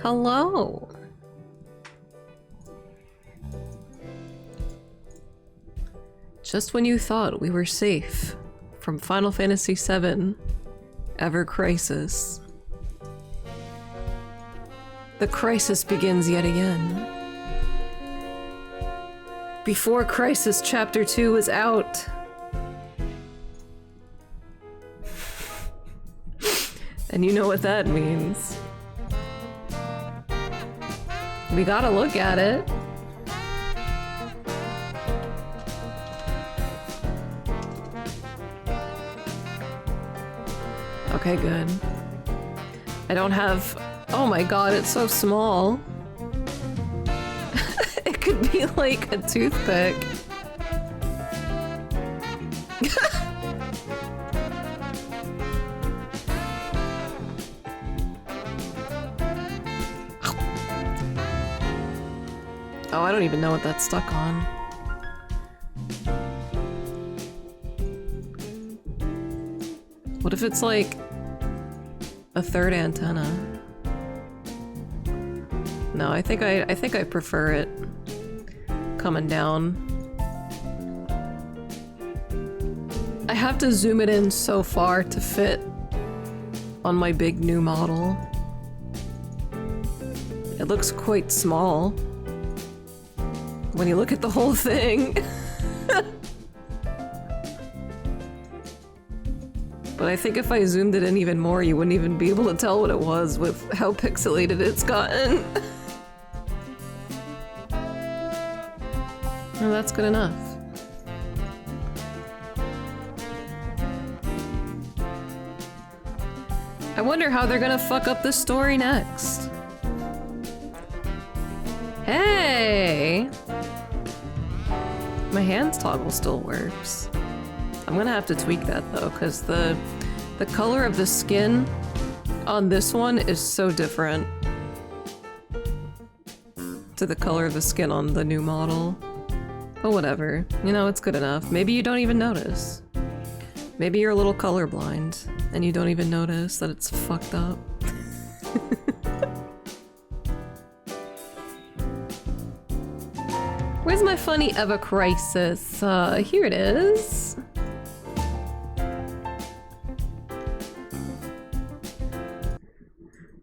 Hello. Just when you thought we were safe from Final Fantasy VII Ever Crisis, the crisis begins yet again. Before Crisis Chapter 2 is out, and you know what that means. We gotta look at it. Okay, good. I don't have... Oh my god, it's so small. It could be like a toothpick. Oh, I don't even know what that's stuck on. What if it's like a third antenna? No, I think I prefer it coming down. I have to zoom it in so far to fit on my big new model. It looks quite small when you look at the whole thing. But I think if I zoomed it in even more, you wouldn't even be able to tell what it was with how pixelated it's gotten. No, that's good enough. I wonder how they're gonna fuck up this story next. Hey! My hands toggle still works. I'm gonna have to tweak that though, because the color of the skin on this one is so different to the color of the skin on the new model. But whatever, you know, it's good enough. Maybe you don't even notice. Maybe you're a little colorblind and you don't even notice that it's fucked up. Where's my funny Eva Crisis? Here it is.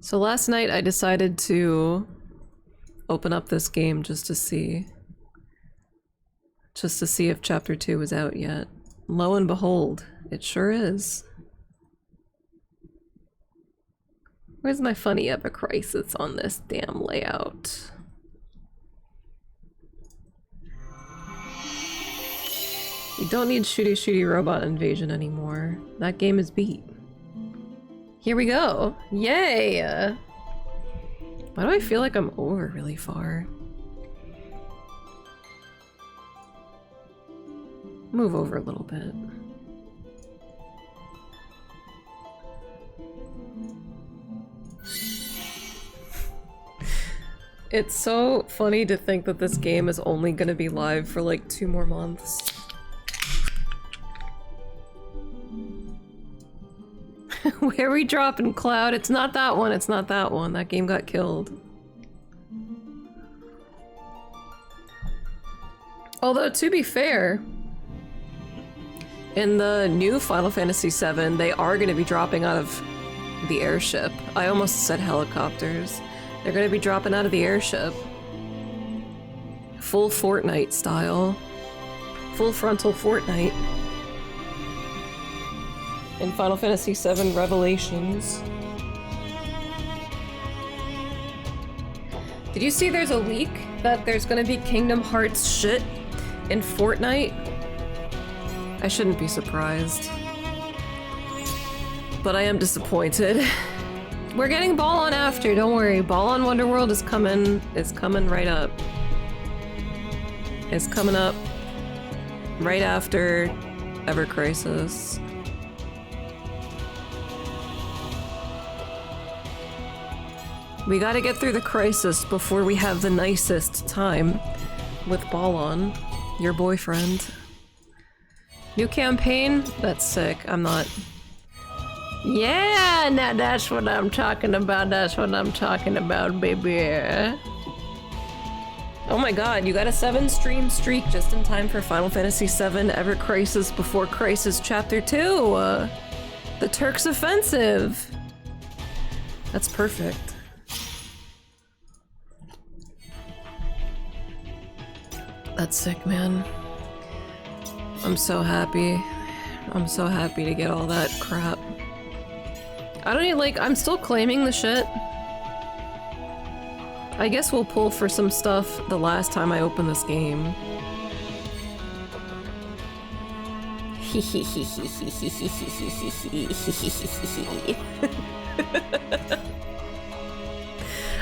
So last night I decided to open up this game just to see if Chapter 2 was out yet. Lo and behold, it sure is. Where's my funny Eva Crisis on this damn layout? You don't need shooty robot invasion anymore. That game is beat. Here we go! Yay! Why do I feel like I'm over really far? Move over a little bit. It's so funny to think that this game is only gonna be live for like 2 more months. Where we dropping, Cloud? It's not that one, it's not that one. That game got killed. Although, to be fair, in the new Final Fantasy VII, they are going to be dropping out of the airship. I almost said helicopters. They're going to be dropping out of the airship. Full Fortnite style. Full frontal Fortnite. In Final Fantasy VII Revelations. Did you see there's a leak that there's gonna be Kingdom Hearts shit in Fortnite? I shouldn't be surprised. But I am disappointed. We're getting Ball On after, don't worry. Ball On Wonderworld is coming right up. It's coming up right after Ever Crisis. We gotta get through the crisis before we have the nicest time with Ball On, your boyfriend. New campaign? That's sick. I'm not Yeah, now that's what I'm talking about. That's what I'm talking about, baby. Oh my god, you got a 7-stream streak just in time for Final Fantasy VII Ever Crisis Before Crisis Chapter 2. The Turks' Offensive. That's perfect. That's sick, man. I'm so happy. I'm so happy to get all that crap. I don't even like, I'm still claiming the shit. I guess we'll pull for some stuff the last time I open this game.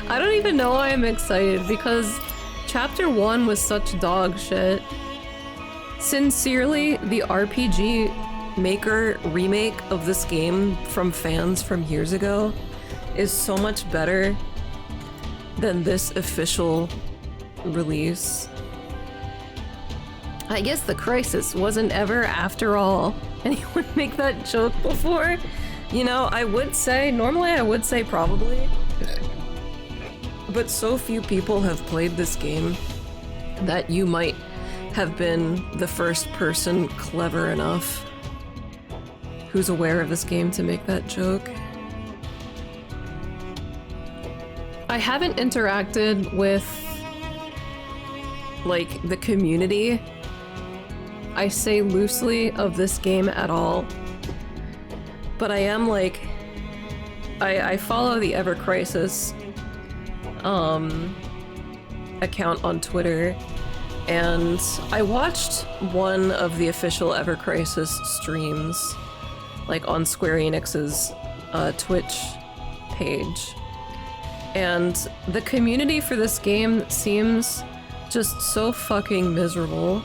I don't even know why I'm excited because Chapter 1 was such dog shit. Sincerely, the RPG Maker remake of this game from fans from years ago is so much better than this official release. I guess the crisis wasn't ever after all. Anyone make that joke before? You know, I would say, normally I would say probably, but so few people have played this game that you might have been the first person clever enough who's aware of this game to make that joke. I haven't interacted with, like, the community, I say loosely, of this game at all. But I am, like, I follow the Ever Crisis account on Twitter, and I watched one of the official Ever Crisis streams, like on Square Enix's Twitch page. And the community for this game seems just so fucking miserable.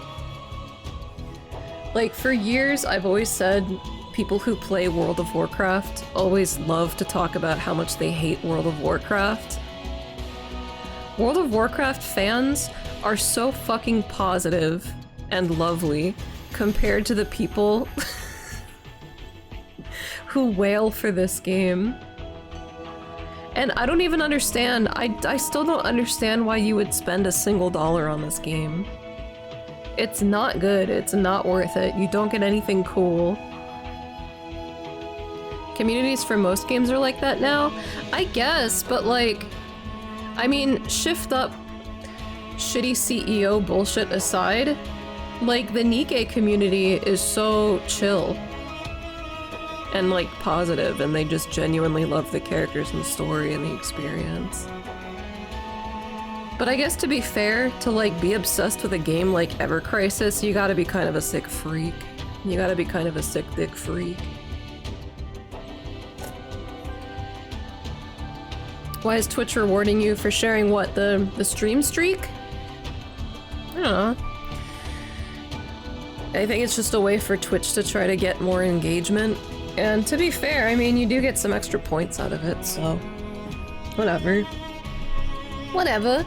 Like, for years I've always said people who play World of Warcraft always love to talk about how much they hate World of Warcraft. World of Warcraft fans are so fucking positive and lovely compared to the people who wail for this game. And I don't even understand, I still don't understand why you would spend a single dollar on this game. It's not good, it's not worth it, you don't get anything cool. Communities for most games are like that now? I guess, but like, I mean, shift up shitty CEO bullshit aside, like the Nikke community is so chill and like positive, and they just genuinely love the characters and the story and the experience. But I guess to be fair, to like be obsessed with a game like Ever Crisis, you gotta be kind of a sick freak. You gotta be kind of a sick dick freak. Why is Twitch rewarding you for sharing what, the stream streak? I don't know. I think it's just a way for Twitch to try to get more engagement. And to be fair, I mean, you do get some extra points out of it, so whatever. Whatever.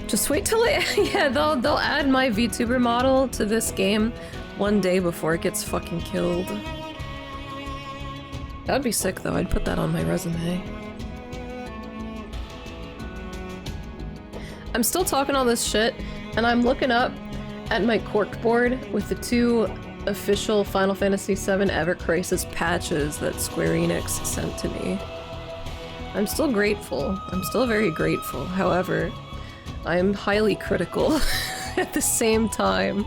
Just wait till yeah, they'll add my VTuber model to this game one day before it gets fucking killed. That'd be sick though, I'd put that on my resume. I'm still talking all this shit, and I'm looking up at my corkboard with the 2 official Final Fantasy VII Ever Crisis patches that Square Enix sent to me. I'm still grateful. I'm still very grateful. However, I am highly critical at the same time.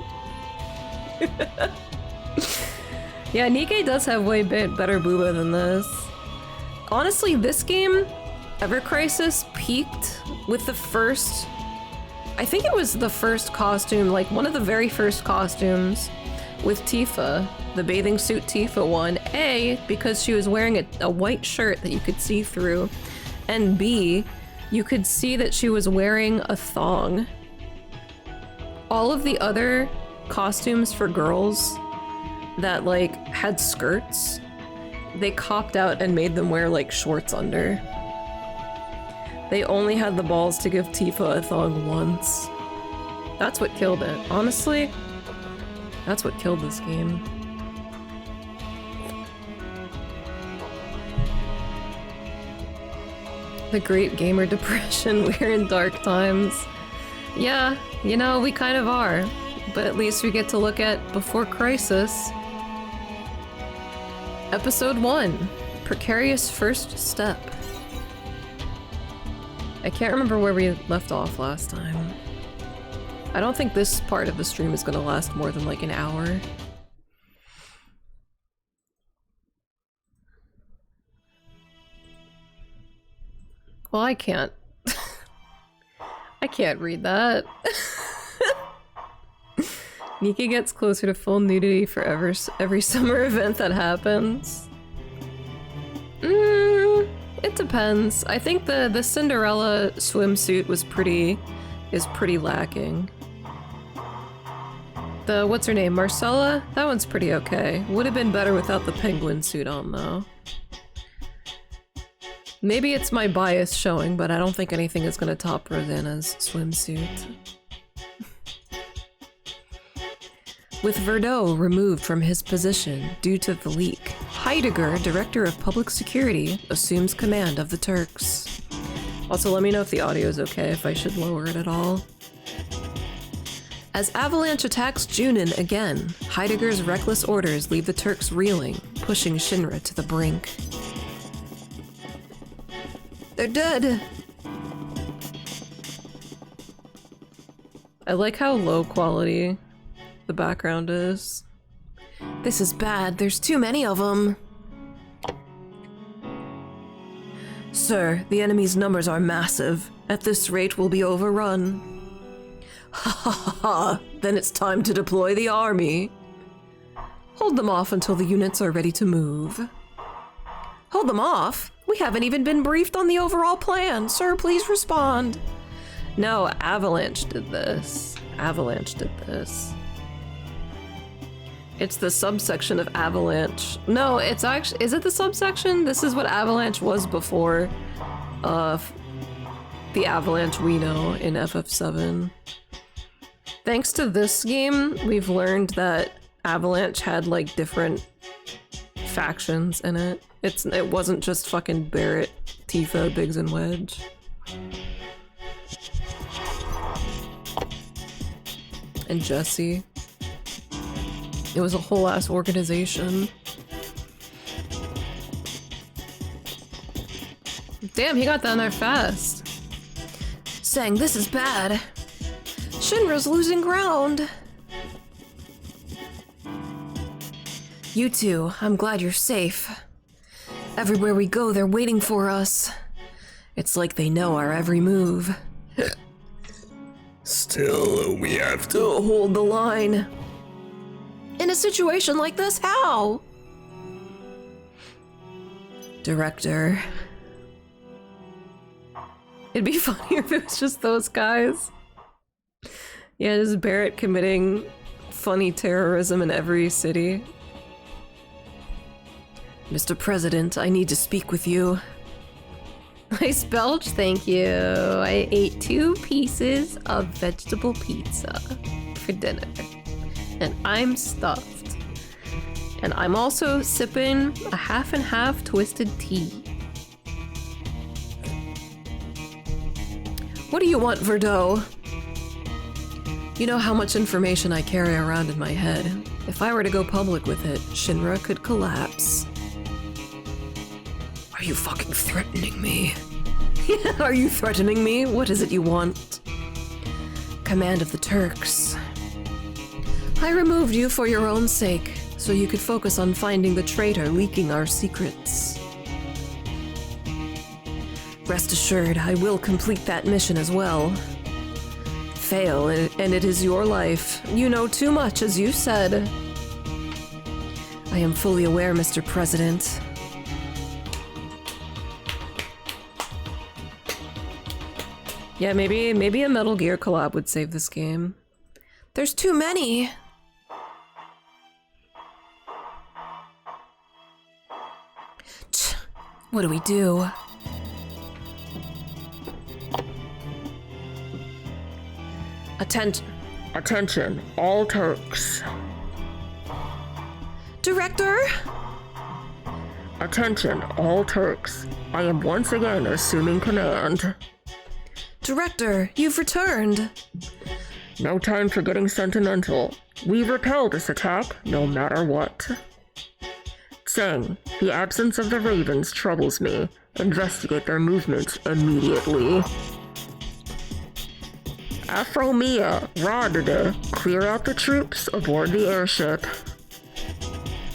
Yeah, Nikke does have way better booba than this. Honestly, this game, Ever Crisis, peaked with the first... I think it was the first costume, like one of the very first costumes with Tifa, the bathing suit Tifa one. A, because she was wearing a white shirt that you could see through, and B, you could see that she was wearing a thong. All of the other costumes for girls that like had skirts, they copped out and made them wear like shorts under. They only had the balls to give Tifa a thong once. That's what killed it. Honestly, that's what killed this game. The Great Gamer Depression, we're in dark times. Yeah, you know, we kind of are. But at least we get to look at Before Crisis. Episode 1. Precarious First Step. I can't remember where we left off last time. I don't think this part of the stream is gonna last more than like an hour. Well, I can't. I can't read that. Nika gets closer to full nudity for every summer event that happens. It depends. I think the Cinderella swimsuit is pretty lacking. The what's her name, Marcella? That one's pretty okay. Would have been better without the penguin suit on though. Maybe it's my bias showing, but I don't think anything is gonna top Rosanna's swimsuit. With Verdot removed from his position due to the leak, Heidegger, Director of Public Security, assumes command of the Turks. Also, let me know if the audio is okay, if I should lower it at all. As Avalanche attacks Junin again, Heidegger's reckless orders leave the Turks reeling, pushing Shinra to the brink. They're dead! I like how low quality the background is. This is bad, there's too many of them. Sir, the enemy's numbers are massive. At this rate, we'll be overrun. Ha ha ha ha, then it's time to deploy the army. Hold them off until the units are ready to move. Hold them off? We haven't even been briefed on the overall plan. Sir, please respond. No, Avalanche did this. Avalanche did this. It's the subsection of Avalanche. No, it's actually, is it the subsection? This is what Avalanche was before the Avalanche we know in FF7. Thanks to this game, we've learned that Avalanche had like different factions in it. It wasn't just fucking Barrett, Tifa, Biggs, and Wedge. And Jesse. It was a whole ass organization. Damn, he got down there fast. Saying this is bad. Shinra's losing ground. You two, I'm glad you're safe. Everywhere we go, they're waiting for us. It's like they know our every move. Still, we have to hold the line. In a situation like this, how? Director. It'd be funnier if it was just those guys. Yeah, just Barrett committing funny terrorism in every city. Mr. President, I need to speak with you. Nice belch, thank you. I ate 2 pieces of vegetable pizza for dinner. And I'm stuffed. And I'm also sipping a half and half twisted tea. What do you want, Verdot? You know how much information I carry around in my head. If I were to go public with it, Shinra could collapse. Are you fucking threatening me? Are you threatening me? What is it you want? Command of the Turks. I removed you for your own sake, so you could focus on finding the traitor leaking our secrets. Rest assured, I will complete that mission as well. Fail, and it is your life. You know too much, as you said. I am fully aware, Mr. President. Yeah, maybe a Metal Gear collab would save this game. There's too many! What do we do? Attention, all Turks. Director? Attention, all Turks. I am once again assuming command. Director, you've returned. No time for getting sentimental. We repel this attack, no matter what. Tseng, the absence of the Ravens troubles me. Investigate their movements immediately. Afromia, Rodda, clear out the troops aboard the airship.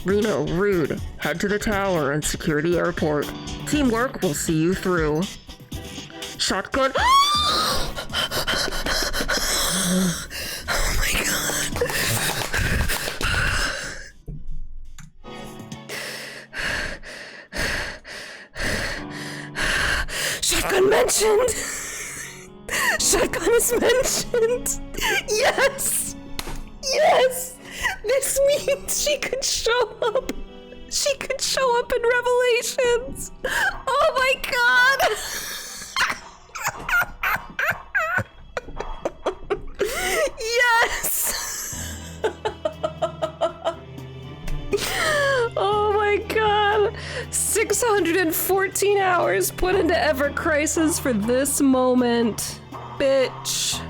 Reno, Rude, head to the tower and secure the airport. Teamwork will see you through. Shotgun. Oh my god. Shotgun mentioned! Shotgun is mentioned! Yes! Yes! This means she could show up! She could show up in Revelations! Oh my god! Yes! Oh my god! 614 hours put into Ever Crisis for this moment. Bitch.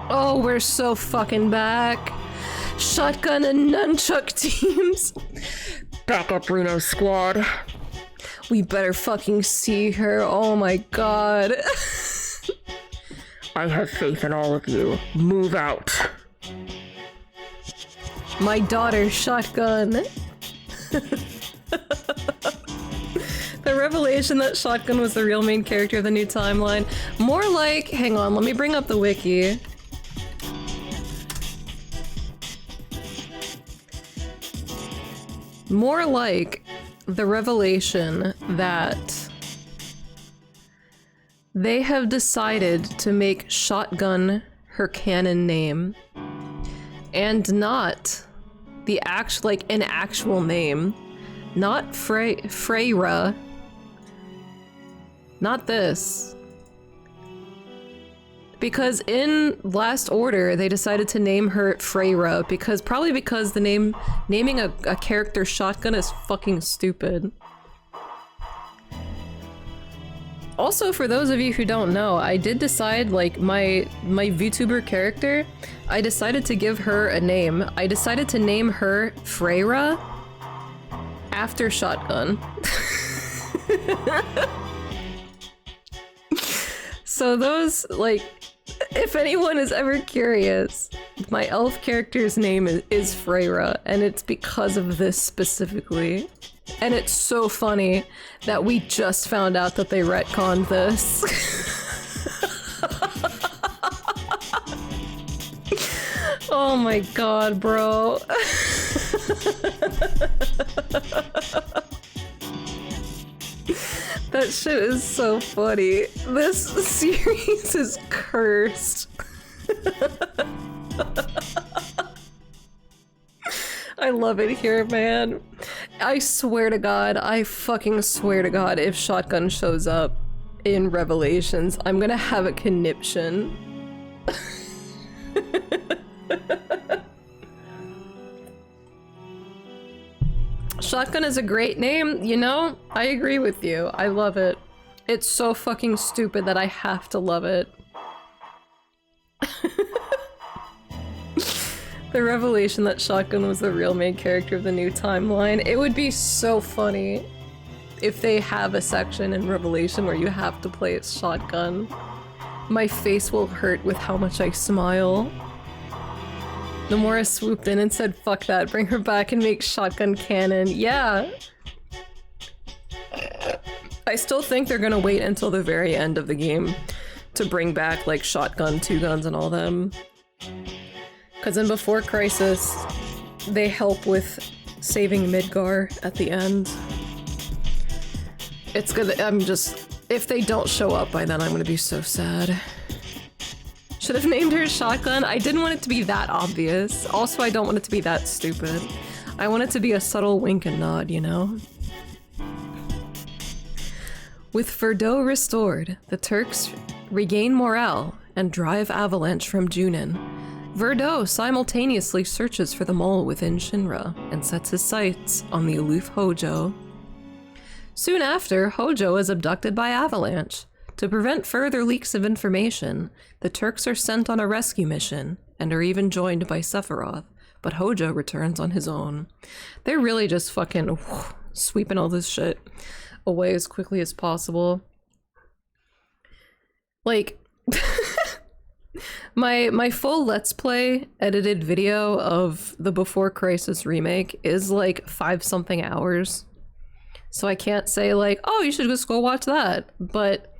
Oh, we're so fucking back. Shotgun and nunchuck teams. Back up, Reno squad. We better fucking see her. Oh my god. I have faith in all of you. Move out. My daughter, Shotgun. The revelation that Shotgun was the real main character of the new timeline. More like, hang on, let me bring up the wiki. More like the revelation that they have decided to make Shotgun her canon name and not the an actual name, not Freyra, not this. Because in Last Order, they decided to name her Freyra probably because the naming a character Shotgun is fucking stupid. Also, for those of you who don't know, I did decide, like, my VTuber character, I decided to give her a name. I decided to name her Freyra after Shotgun. So those, like, if anyone is ever curious, my elf character's name is Freyra, and it's because of this specifically. And it's so funny that we just found out that they retconned this. Oh my god, bro. That shit is so funny. This series is cursed. I love it here, man. I swear to God, I fucking swear to God, if Shotgun shows up in Revelations, I'm gonna have a conniption. Shotgun is a great name, you know? I agree with you. I love it. It's so fucking stupid that I have to love it. The revelation that Shotgun was the real main character of the new timeline. It would be so funny if they have a section in Revelation where you have to play as Shotgun. My face will hurt with how much I smile. Nomura swooped in and said, fuck that, bring her back and make Shotgun canon. Yeah. I still think they're gonna wait until the very end of the game to bring back, like, Shotgun, Two Guns, and all them. Because in Before Crisis, they help with saving Midgar at the end. It's gonna- if they don't show up by then, I'm gonna be so sad. Should have named her Shotgun. I didn't want it to be that obvious. Also, I don't want it to be that stupid. I want it to be a subtle wink and nod, you know? With Verdot restored, the Turks regain morale and drive Avalanche from Junin. Verdot simultaneously searches for the mole within Shinra and sets his sights on the aloof Hojo. Soon after, Hojo is abducted by Avalanche. To prevent further leaks of information, the Turks are sent on a rescue mission and are even joined by Sephiroth, but Hojo returns on his own. They're really just fucking sweeping all this shit away as quickly as possible. Like, my full Let's Play edited video of the Before Crisis remake is like 5-something hours. So I can't say like, oh, you should just go watch that. But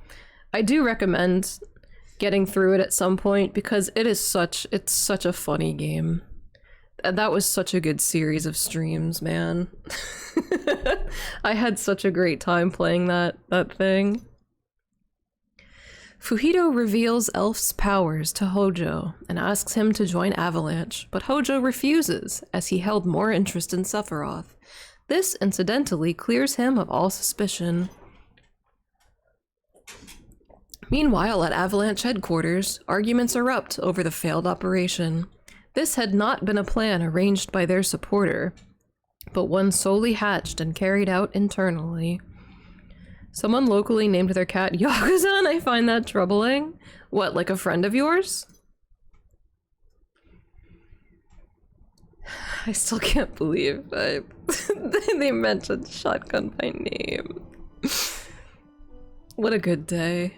I do recommend getting through it at some point because it's such a funny game. And that was such a good series of streams, man. I had such a great time playing that thing. Fujito reveals Elf's powers to Hojo and asks him to join Avalanche, but Hojo refuses as he held more interest in Sephiroth. This, incidentally, clears him of all suspicion. Meanwhile, at Avalanche headquarters, arguments erupt over the failed operation. This had not been a plan arranged by their supporter, but one solely hatched and carried out internally. Someone locally named their cat Yakuza, and I find that troubling. What, like a friend of yours? I still can't believe they mentioned Shotgun by name. What a good day.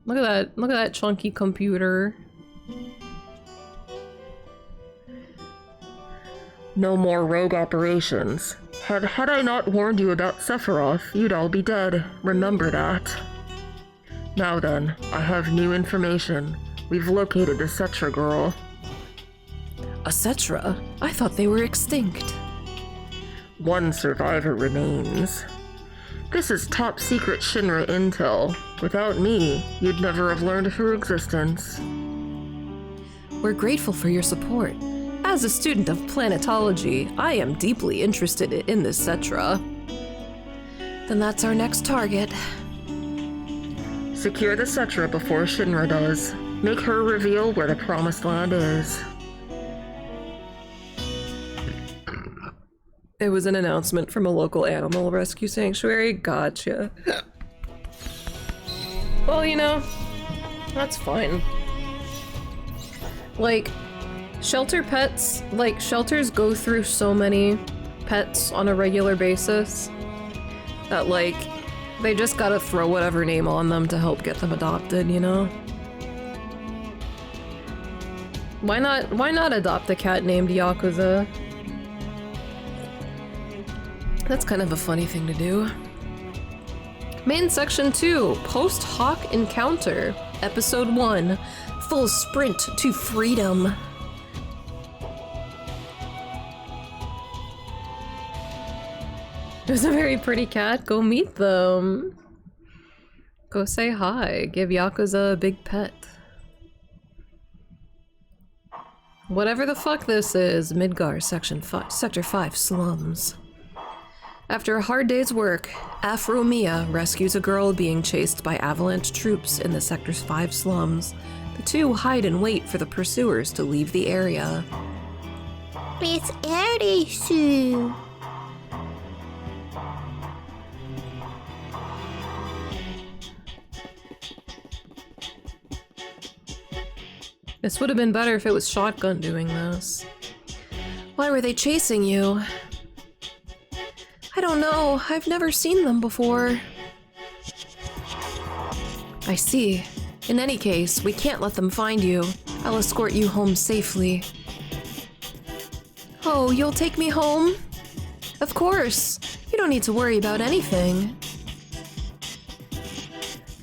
Look at that chunky computer. No more rogue operations. Had I not warned you about Sephiroth, you'd all be dead. Remember that. Now then, I have new information. We've located the Cetra girl. A Cetra? I thought they were extinct. One survivor remains. This is top secret Shinra intel. Without me, you'd never have learned of her existence. We're grateful for your support. As a student of planetology, I am deeply interested in this Cetra. Then that's our next target. Secure the Cetra before Shinra does. Make her reveal where the Promised Land is. It was an announcement from a local animal rescue sanctuary. Gotcha. Well, you know, that's fine. Like, shelter pets, like, shelters go through so many pets on a regular basis that, like, they just gotta throw whatever name on them to help get them adopted, you know? Why not adopt a cat named Yakuza? That's kind of a funny thing to do. Main Section 2, Post Hoc Encounter, Episode 1, Full Sprint to Freedom. There's a very pretty cat, go meet them. Go say hi, give Yakuza a big pet. Whatever the fuck this is, Midgar Sector 5 slums. After a hard day's work, Afro Mia rescues a girl being chased by Avalanche troops in the Sector's 5 slums. The two hide and wait for the pursuers to leave the area. It's Erisu. This would have been better if it was Shotgun doing this. Why were they chasing you? I don't know. I've never seen them before. I see. In any case, we can't let them find you. I'll escort you home safely. Oh, you'll take me home? Of course. You don't need to worry about anything.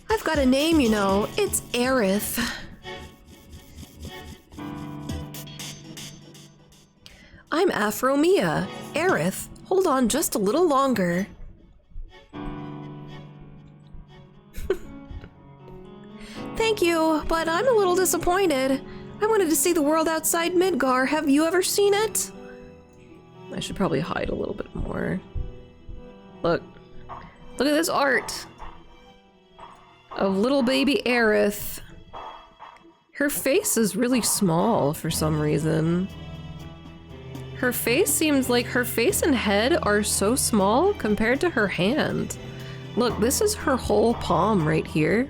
I've got a name, you know. It's Aerith. I'm Afro Mia. Aerith, hold on just a little longer. Thank you, but I'm a little disappointed. I wanted to see the world outside Midgar. Have you ever seen it? I should probably hide a little bit more. Look. Look at this art of little baby Aerith. Her face is really small for some reason. Her face seems like her face and head are so small compared to her hand. Look, this is her whole palm right here.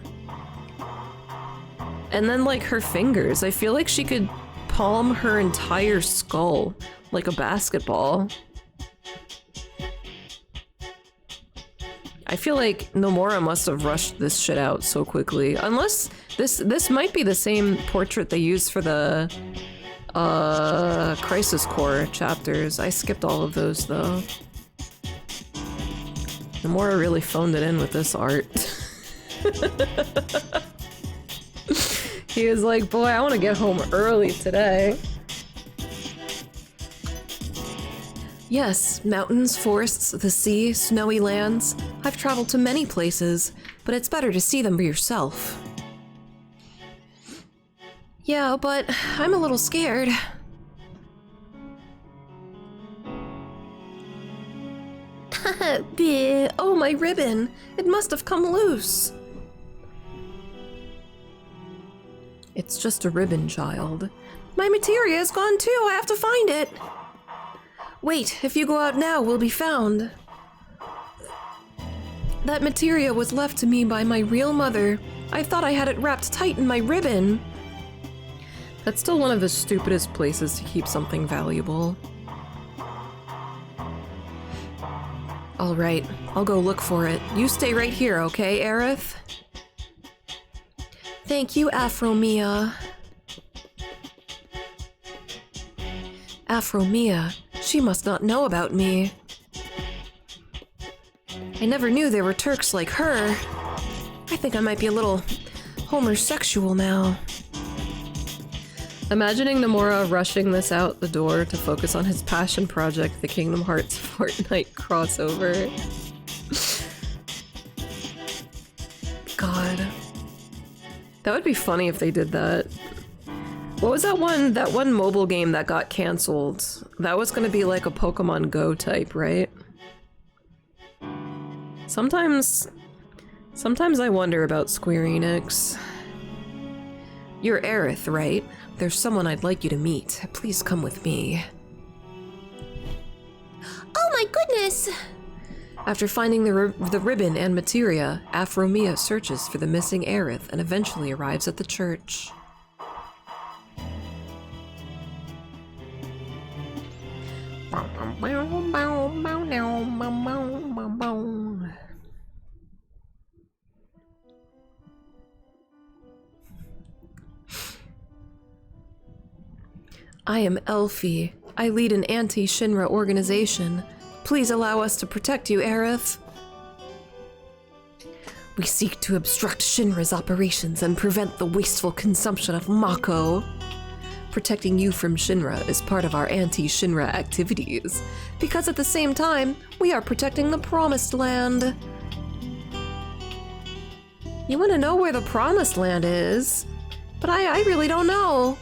And then like her fingers. I feel like she could palm her entire skull like a basketball. I feel like Nomura must have rushed this shit out so quickly. Unless this might be the same portrait they used for the Crisis Core chapters. I skipped all of those though. Nomura really phoned it in with this art. He was like, boy, I want to get home early today. Yes, mountains, forests, the sea, snowy lands. I've traveled to many places, but it's better to see them for yourself. Yeah, but I'm a little scared. Oh, my ribbon! It must have come loose. It's just a ribbon, child. My materia is gone too. I have to find it. Wait, if you go out now, we'll be found. That materia was left to me by my real mother. I thought I had it wrapped tight in my ribbon. That's still one of the stupidest places to keep something valuable. All right, I'll go look for it. You stay right here, okay, Aerith? Thank you, Afromia. Afromia, she must not know about me. I never knew there were Turks like her. I think I might be a little homosexual now. Imagining Nomura rushing this out the door to focus on his passion project, the Kingdom Hearts Fortnite crossover. God. That would be funny if they did that. What was that one mobile game that got canceled? That was gonna be like a Pokemon Go type, right? Sometimes I wonder about Square Enix. You're Aerith, right? There's someone I'd like you to meet. Please come with me. Oh my goodness! After finding the ribbon and materia, Afromia searches for the missing Aerith and eventually arrives at the church. I am Elfie. I lead an anti-Shinra organization. Please allow us to protect you, Aerith. We seek to obstruct Shinra's operations and prevent the wasteful consumption of Mako. Protecting you from Shinra is part of our anti-Shinra activities, because at the same time, we are protecting the Promised Land. You want to know where the Promised Land is? But I really don't know.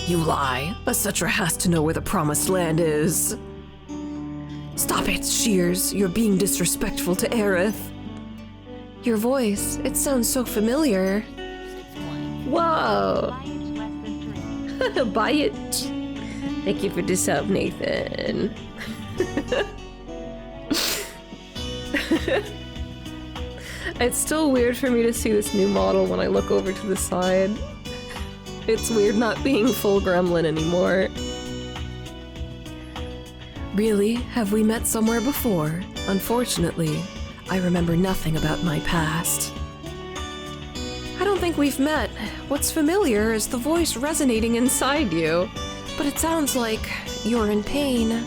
You lie. A Cetra has to know where the Promised Land is. Stop it, Shears. You're being disrespectful to Aerith. Your voice, it sounds so familiar. Whoa. Buy it. Thank you for the sub, Nathan. It's still weird for me to see this new model when I look over to the side. It's weird not being full gremlin anymore. Really? Have we met somewhere before? Unfortunately, I remember nothing about my past. I don't think we've met. What's familiar is the voice resonating inside you, but it sounds like you're in pain.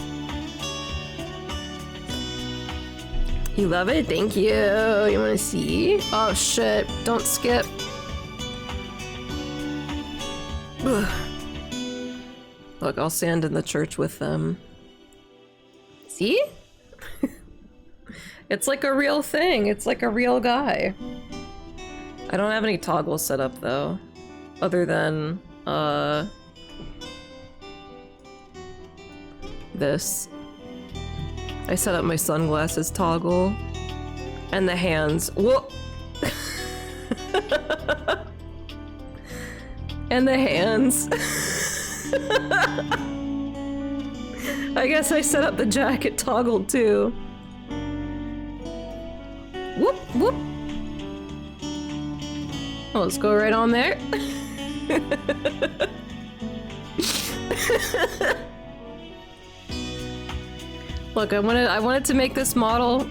You love it? Thank you. You wanna see? Oh shit, don't skip. Ugh. Look, I'll stand in the church with them. See? It's like a real thing. It's like a real guy. I don't have any toggles set up though. Other than, this. I set up my sunglasses toggle. And the hands. Whoa! And the hands. I guess I set up the jacket toggle too. Whoop, whoop. Oh, let's go right on there. Look, I wanted to make this model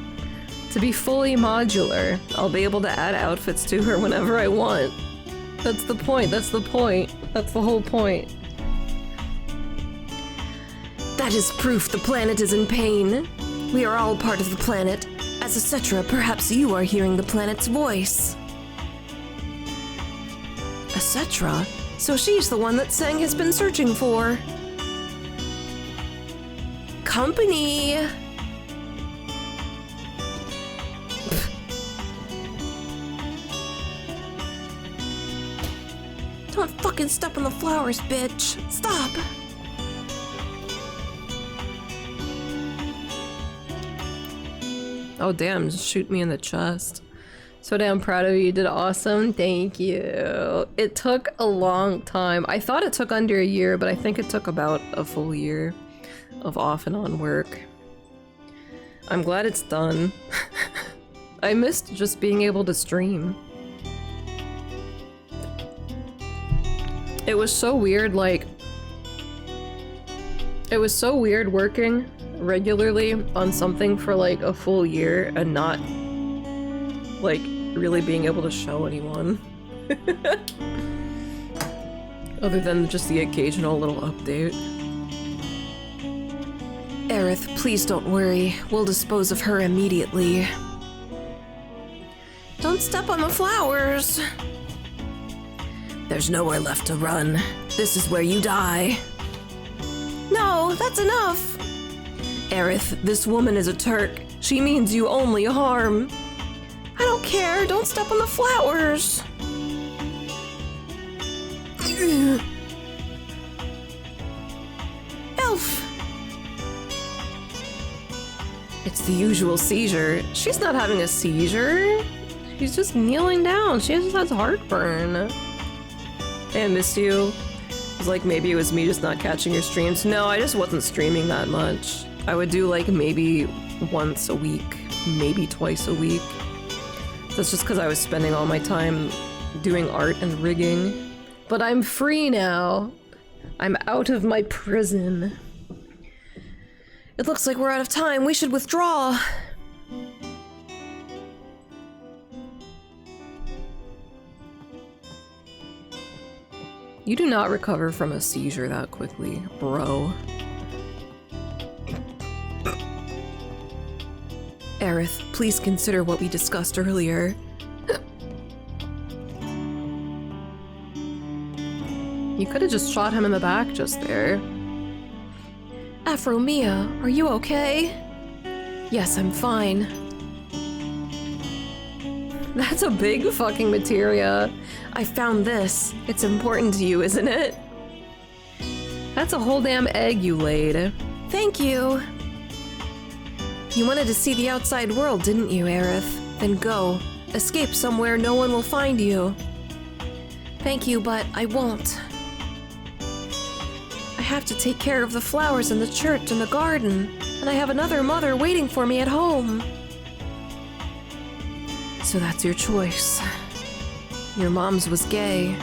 to be fully modular. I'll be able to add outfits to her whenever I want. That's the point, that's the point. That's the whole point. That is proof the planet is in pain. We are all part of the planet. As a Cetra, perhaps you are hearing the planet's voice. A Cetra? So she's the one that Sang has been searching for. Company! Don't fucking step on the flowers, bitch! Stop! Oh damn, just shoot me in the chest. So damn proud of you, you did awesome, thank you. It took a long time. I thought it took under a year, but I think it took about a full year of off and on work. I'm glad it's done. I missed just being able to stream. It was so weird, like... It was so weird working regularly on something for like a full year and not like really being able to show anyone. Other than just the occasional little update. Aerith, please don't worry. We'll dispose of her immediately. Don't step on the flowers! There's nowhere left to run. This is where you die. No, that's enough! Aerith, this woman is a Turk. She means you only harm. I don't care. Don't step on the flowers. Elf! It's the usual seizure. She's not having a seizure. She's just kneeling down. She just has heartburn. Hey, I miss you. It was like maybe it was me just not catching your streams. No, I just wasn't streaming that much. I would do like maybe once a week, maybe twice a week. That's just because I was spending all my time doing art and rigging. But I'm free now. I'm out of my prison. It looks like we're out of time. We should withdraw. You do not recover from a seizure that quickly, bro. Aerith, please consider what we discussed earlier. You could have just shot him in the back just there. Afro-Mia, are you okay? Yes, I'm fine. That's a big fucking materia. I found this. It's important to you, isn't it? That's a whole damn egg you laid. Thank you. You wanted to see the outside world, didn't you, Aerith? Then go. Escape somewhere no one will find you. Thank you, but I won't. I have to take care of the flowers in the church and the garden, and I have another mother waiting for me at home. So that's your choice. Your mom's was gay,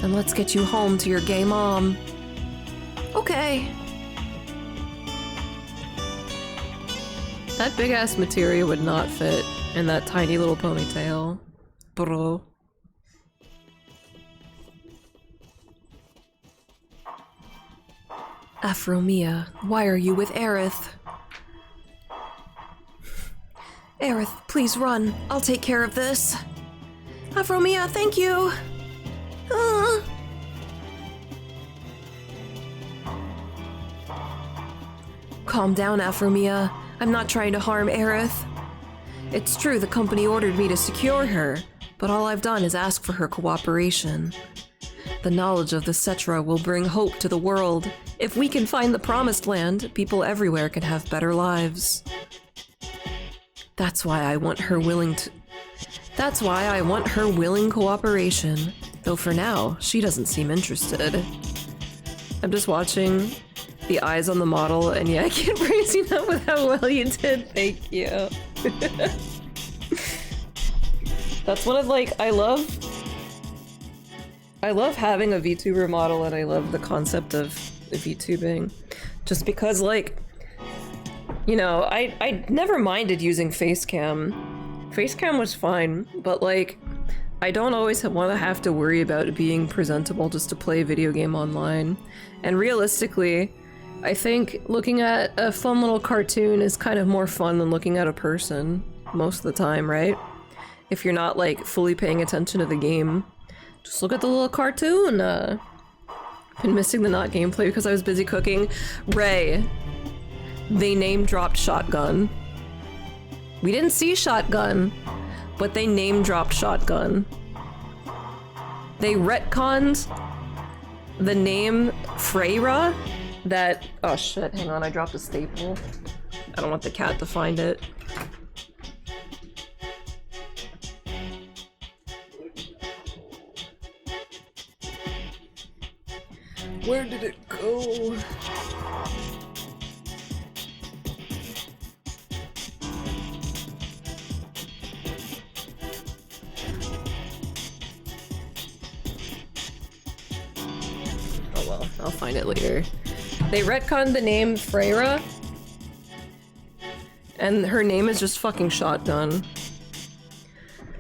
and let's get you home to your gay mom. Okay. That big-ass materia would not fit in that tiny little ponytail. Bro. Afro-Mia, why are you with Aerith? Aerith, please run. I'll take care of this. Afro-Mia, thank you. Calm down, Afro-Mia. I'm not trying to harm Aerith. It's true the company ordered me to secure her, but all I've done is ask for her cooperation. The knowledge of the Cetra will bring hope to the world. If we can find the Promised Land, people everywhere can have better lives. That's why I want her willing cooperation. Though for now, she doesn't seem interested. I'm just watching the eyes on the model, and yeah, I can't praise you enough with how well you did. Thank you. That's one of, like, I love having a VTuber model, and I love the concept of VTubing. Just because, like, you know, I never minded using Facecam. Facecam was fine, but, like, I don't always want to have to worry about it being presentable just to play a video game online. And realistically, I think looking at a fun little cartoon is kind of more fun than looking at a person most of the time, right? If you're not, like, fully paying attention to the game. Just look at the little cartoon. Been missing the not gameplay because I was busy cooking. Ray. They name-dropped Shotgun. We didn't see Shotgun, but they name-dropped Shotgun. They retconned the name Freyra that— oh shit, hang on, I dropped a staple. I don't want the cat to find it. Where did it go? Oh well, I'll find it later. They retconned the name Freyra, and her name is just fucking Shotgun.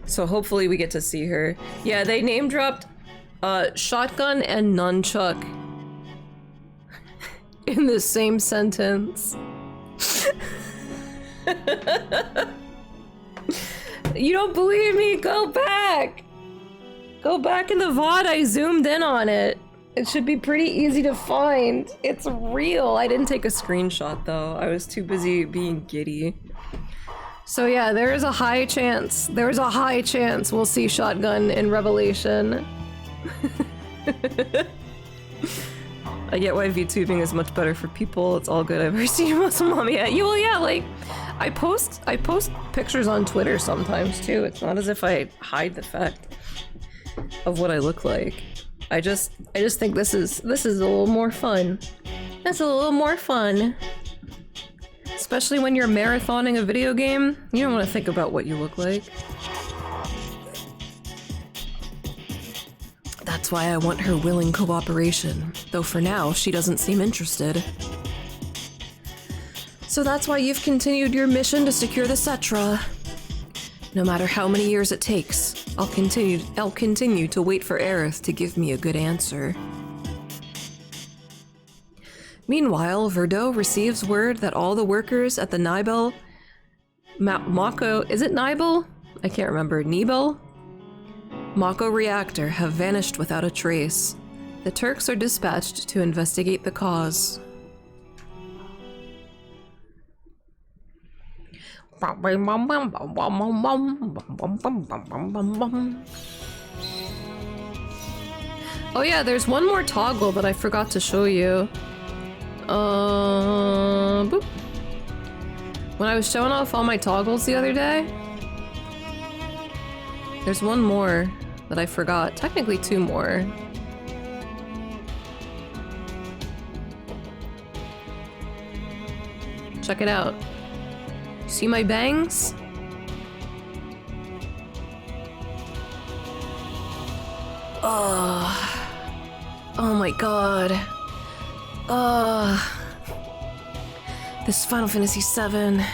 So hopefully we get to see her. Yeah, they name dropped Shotgun and Nunchuck in the same sentence. You don't believe me? Go back! Go back in the VOD, I zoomed in on it. It should be pretty easy to find. It's real. I didn't take a screenshot though. I was too busy being giddy. So yeah, there is a high chance we'll see Shotgun in Revelation. I get why VTubing is much better for people. It's all good. I've never seen Muscle Mom yet. Yeah, well, yeah, like, I post pictures on Twitter sometimes too. It's not as if I hide the fact of what I look like. I just think this is a little more fun. That's a little more fun. Especially when you're marathoning a video game, you don't want to think about what you look like. That's why I want her willing cooperation, though for now, she doesn't seem interested. So that's why you've continued your mission to secure the Cetra. No matter how many years it takes, I'll continue to wait for Aerith to give me a good answer. Meanwhile, Verdot receives word that all the workers at the Nibel... Mako... is it Nibel? I can't remember. Nibel? Mako reactor have vanished without a trace. The Turks are dispatched to investigate the cause. Oh yeah, there's one more toggle that I forgot to show you. Boop. When I was showing off all my toggles the other day, there's one more that I forgot. Technically two more. Check it out. See my bangs? Oh my god. This Final Fantasy VII,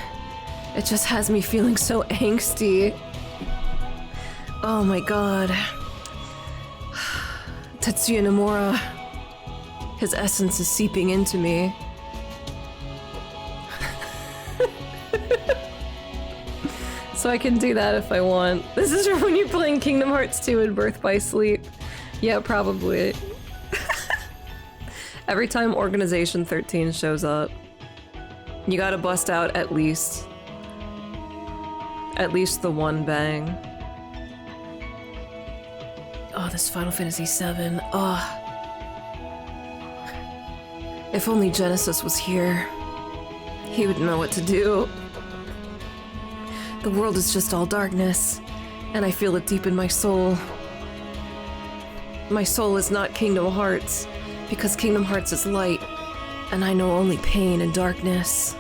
it just has me feeling so angsty. Oh my god. Tetsuya Nomura. His essence is seeping into me. So I can do that if I want. This is when you're playing Kingdom Hearts 2 in Birth by Sleep. Yeah, probably. Every time Organization 13 shows up, you gotta bust out at least the one bang. Oh, this Final Fantasy VII. Oh. If only Genesis was here. He would know what to do. The world is just all darkness, and I feel it deep in my soul. My soul is not Kingdom Hearts, because Kingdom Hearts is light. And I know only pain and darkness.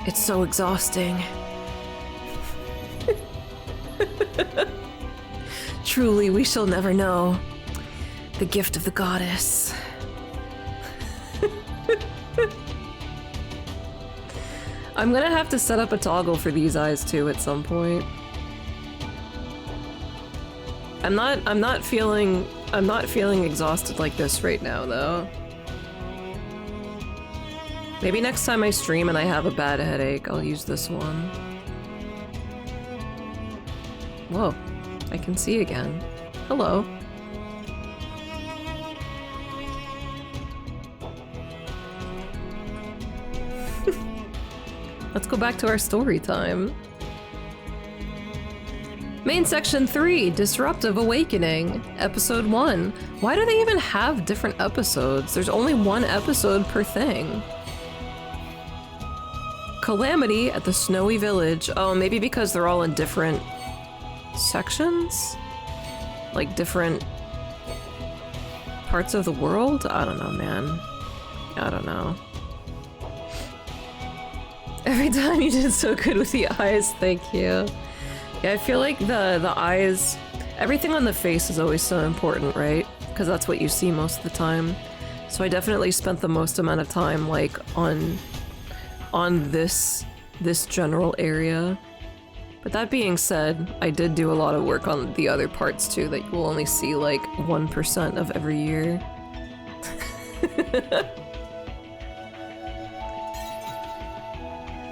It's so exhausting. Truly, we shall never know. The gift of the goddess. I'm gonna have to set up a toggle for these eyes too at some point. I'm not feeling exhausted like this right now though. Maybe next time I stream and I have a bad headache, I'll use this one. Whoa, I can see again. Hello. Let's go back to our story time. Main section 3, Disruptive Awakening, episode 1. Why do they even have different episodes? There's only one episode per thing. Calamity at the Snowy Village. Oh, maybe because they're all in different sections? Like different parts of the world? I don't know, man. I don't know. Every time you did so good with the eyes, thank you. Yeah, I feel like the eyes, everything on the face is always so important, right? Because that's what you see most of the time. So I definitely spent the most amount of time like on this general area. But that being said, I did do a lot of work on the other parts too that you will only see like 1% of every year.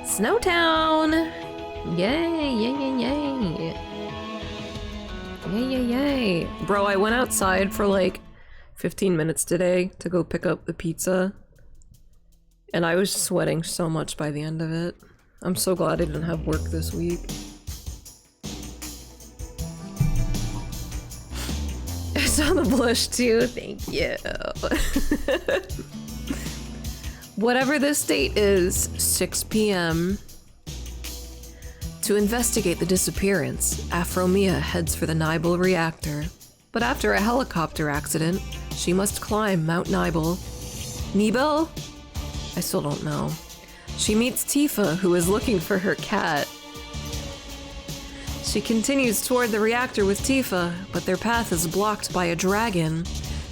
Snowtown! Yay, yay, yay, yay. Yay, yay, yay. Bro, I went outside for like 15 minutes today to go pick up the pizza. And I was sweating so much by the end of it. I'm so glad I didn't have work this week. I saw the blush too, thank you. Whatever this date is, 6 p.m. To investigate the disappearance, Afromia heads for the Nibel reactor. But after a helicopter accident, she must climb Mount Nibel. Nibel? I still don't know. She meets Tifa, who is looking for her cat. She continues toward the reactor with Tifa, but their path is blocked by a dragon.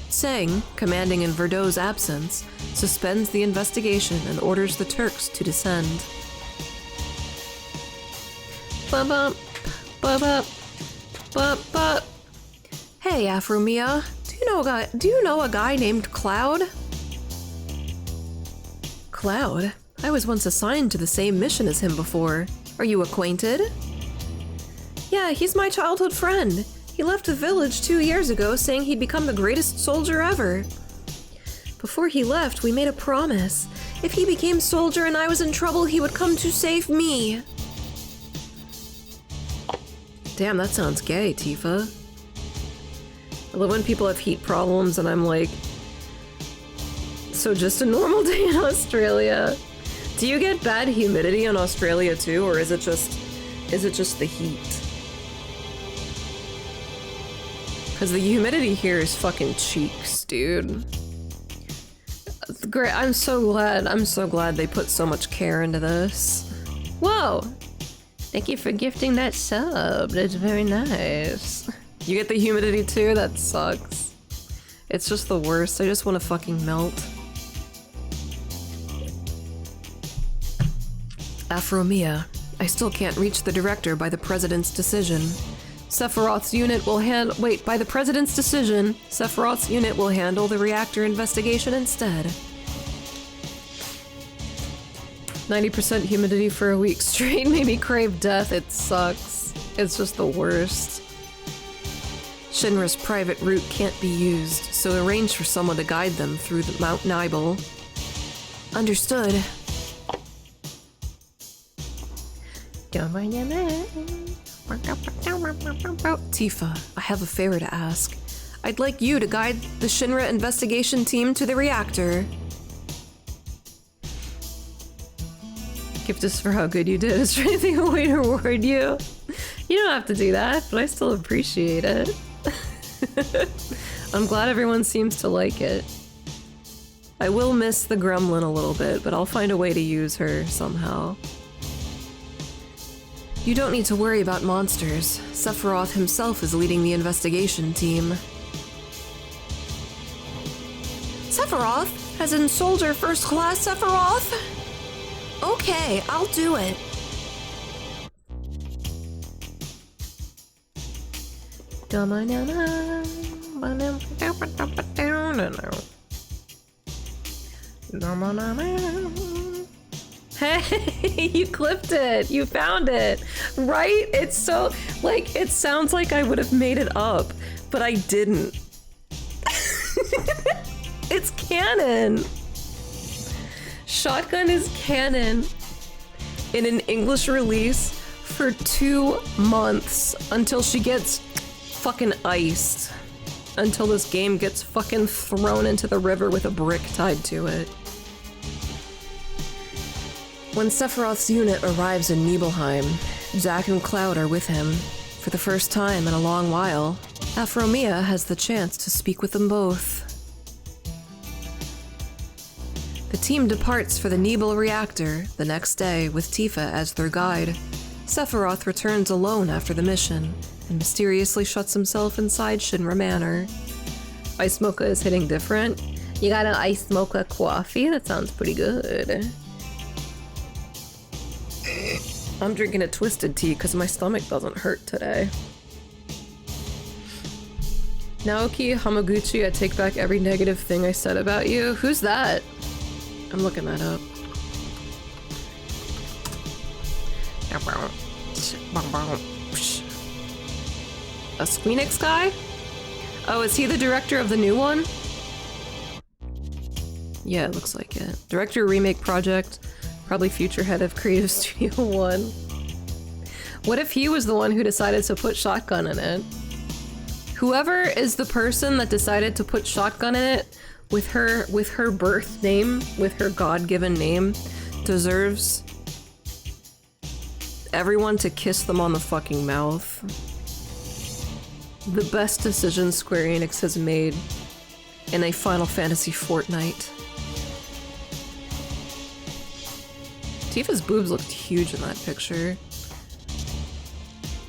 Tseng, commanding in Verdot's absence, suspends the investigation and orders the Turks to descend. Ba-bump, ba-bump, ba-bump. Hey, Afromia, do you know a guy named Cloud? Cloud? I was once assigned to the same mission as him before. Are you acquainted? Yeah, he's my childhood friend. He left the village 2 years ago saying he'd become the greatest soldier ever. Before he left, we made a promise. If he became soldier and I was in trouble, he would come to save me. Damn, that sounds gay, Tifa. I love when people have heat problems and I'm like, so just a normal day in Australia. Do you get bad humidity in Australia too, or is it just the heat? Because the humidity here is fucking cheeks, dude. Great, I'm so glad they put so much care into this. Whoa! Thank you for gifting that sub, that's very nice. You get the humidity too? That sucks. It's just the worst, I just want to fucking melt. Afromia, I still can't reach the director by the President's decision. Sephiroth's unit will by the President's decision, Sephiroth's unit will handle the reactor investigation instead. 90% humidity for a week straight made me crave death, it sucks. It's just the worst. Shinra's private route can't be used, so arrange for someone to guide them through the Mount Nibel. Understood. Tifa, I have a favor to ask. I'd like you to guide the Shinra investigation team to the reactor. Gift us for how good you did. Is there anything a way to reward you? You don't have to do that, but I still appreciate it. I'm glad everyone seems to like it. I will miss the gremlin a little bit, but I'll find a way to use her somehow. You don't need to worry about monsters. Sephiroth himself is leading the investigation team. Sephiroth? As in Soldier First Class Sephiroth? Okay, I'll do it. Hey, you clipped it. You found it. Right? It's so, like, it sounds like I would have made it up, but I didn't. It's canon. Shotgun is canon in an English release for 2 months until she gets fucking iced. Until this game gets fucking thrown into the river with a brick tied to it. When Sephiroth's unit arrives in Nibelheim, Zack and Cloud are with him. For the first time in a long while, Afromia has the chance to speak with them both. The team departs for the Nibel reactor the next day with Tifa as their guide. Sephiroth returns alone after the mission and mysteriously shuts himself inside Shinra Manor. Ice mocha is hitting different. You got an ice mocha coffee? That sounds pretty good. I'm drinking a twisted tea because my stomach doesn't hurt today. Naoki Hamaguchi, I take back every negative thing I said about you. Who's that? I'm looking that up. A Squeenix guy? Oh, is he the director of the new one? Yeah, it looks like it. Director remake project. Probably future head of Creative Studio 1. What if he was the one who decided to put Shotgun in it? Whoever is the person that decided to put Shotgun in it with her birth name, with her God-given name, deserves everyone to kiss them on the fucking mouth. The best decision Square Enix has made in a Final Fantasy fortnight. Tifa's boobs looked huge in that picture.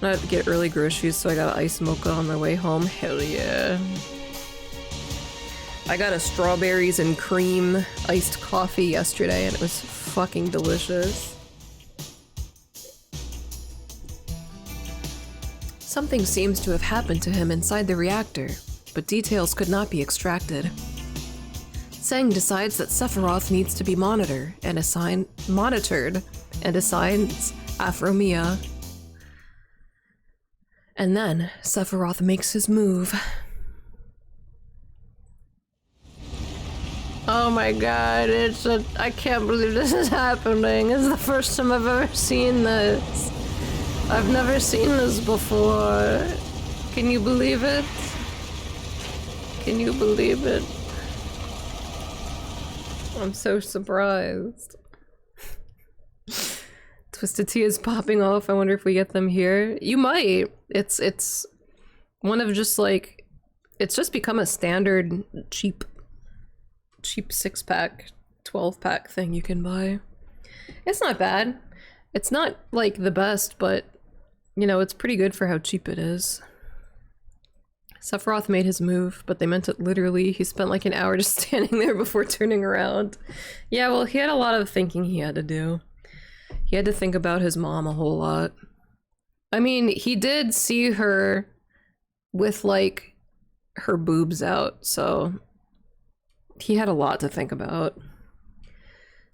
I had to get early groceries, so I got an ice mocha on my way home. Hell yeah. I got a strawberries and cream iced coffee yesterday, and it was fucking delicious. Something seems to have happened to him inside the reactor, but details could not be extracted. Tseng decides that Sephiroth needs to be monitored and assigns Afromia. And then Sephiroth makes his move. Oh my god, I can't believe this is happening. It's the first time I've ever seen this. I've never seen this before. Can you believe it? Can you believe it? I'm so surprised. Twisted Tea is popping off. I wonder if we get them here. You might. It's one of just like, it's just become a standard cheap 6-pack, 12-pack thing you can buy. It's not bad. It's not like the best, but you know, it's pretty good for how cheap it is. Sephiroth made his move, but they meant it literally. He spent like an hour just standing there before turning around. Yeah, well, he had a lot of thinking he had to do. He had to think about his mom a whole lot. I mean, he did see her with like her boobs out, so he had a lot to think about.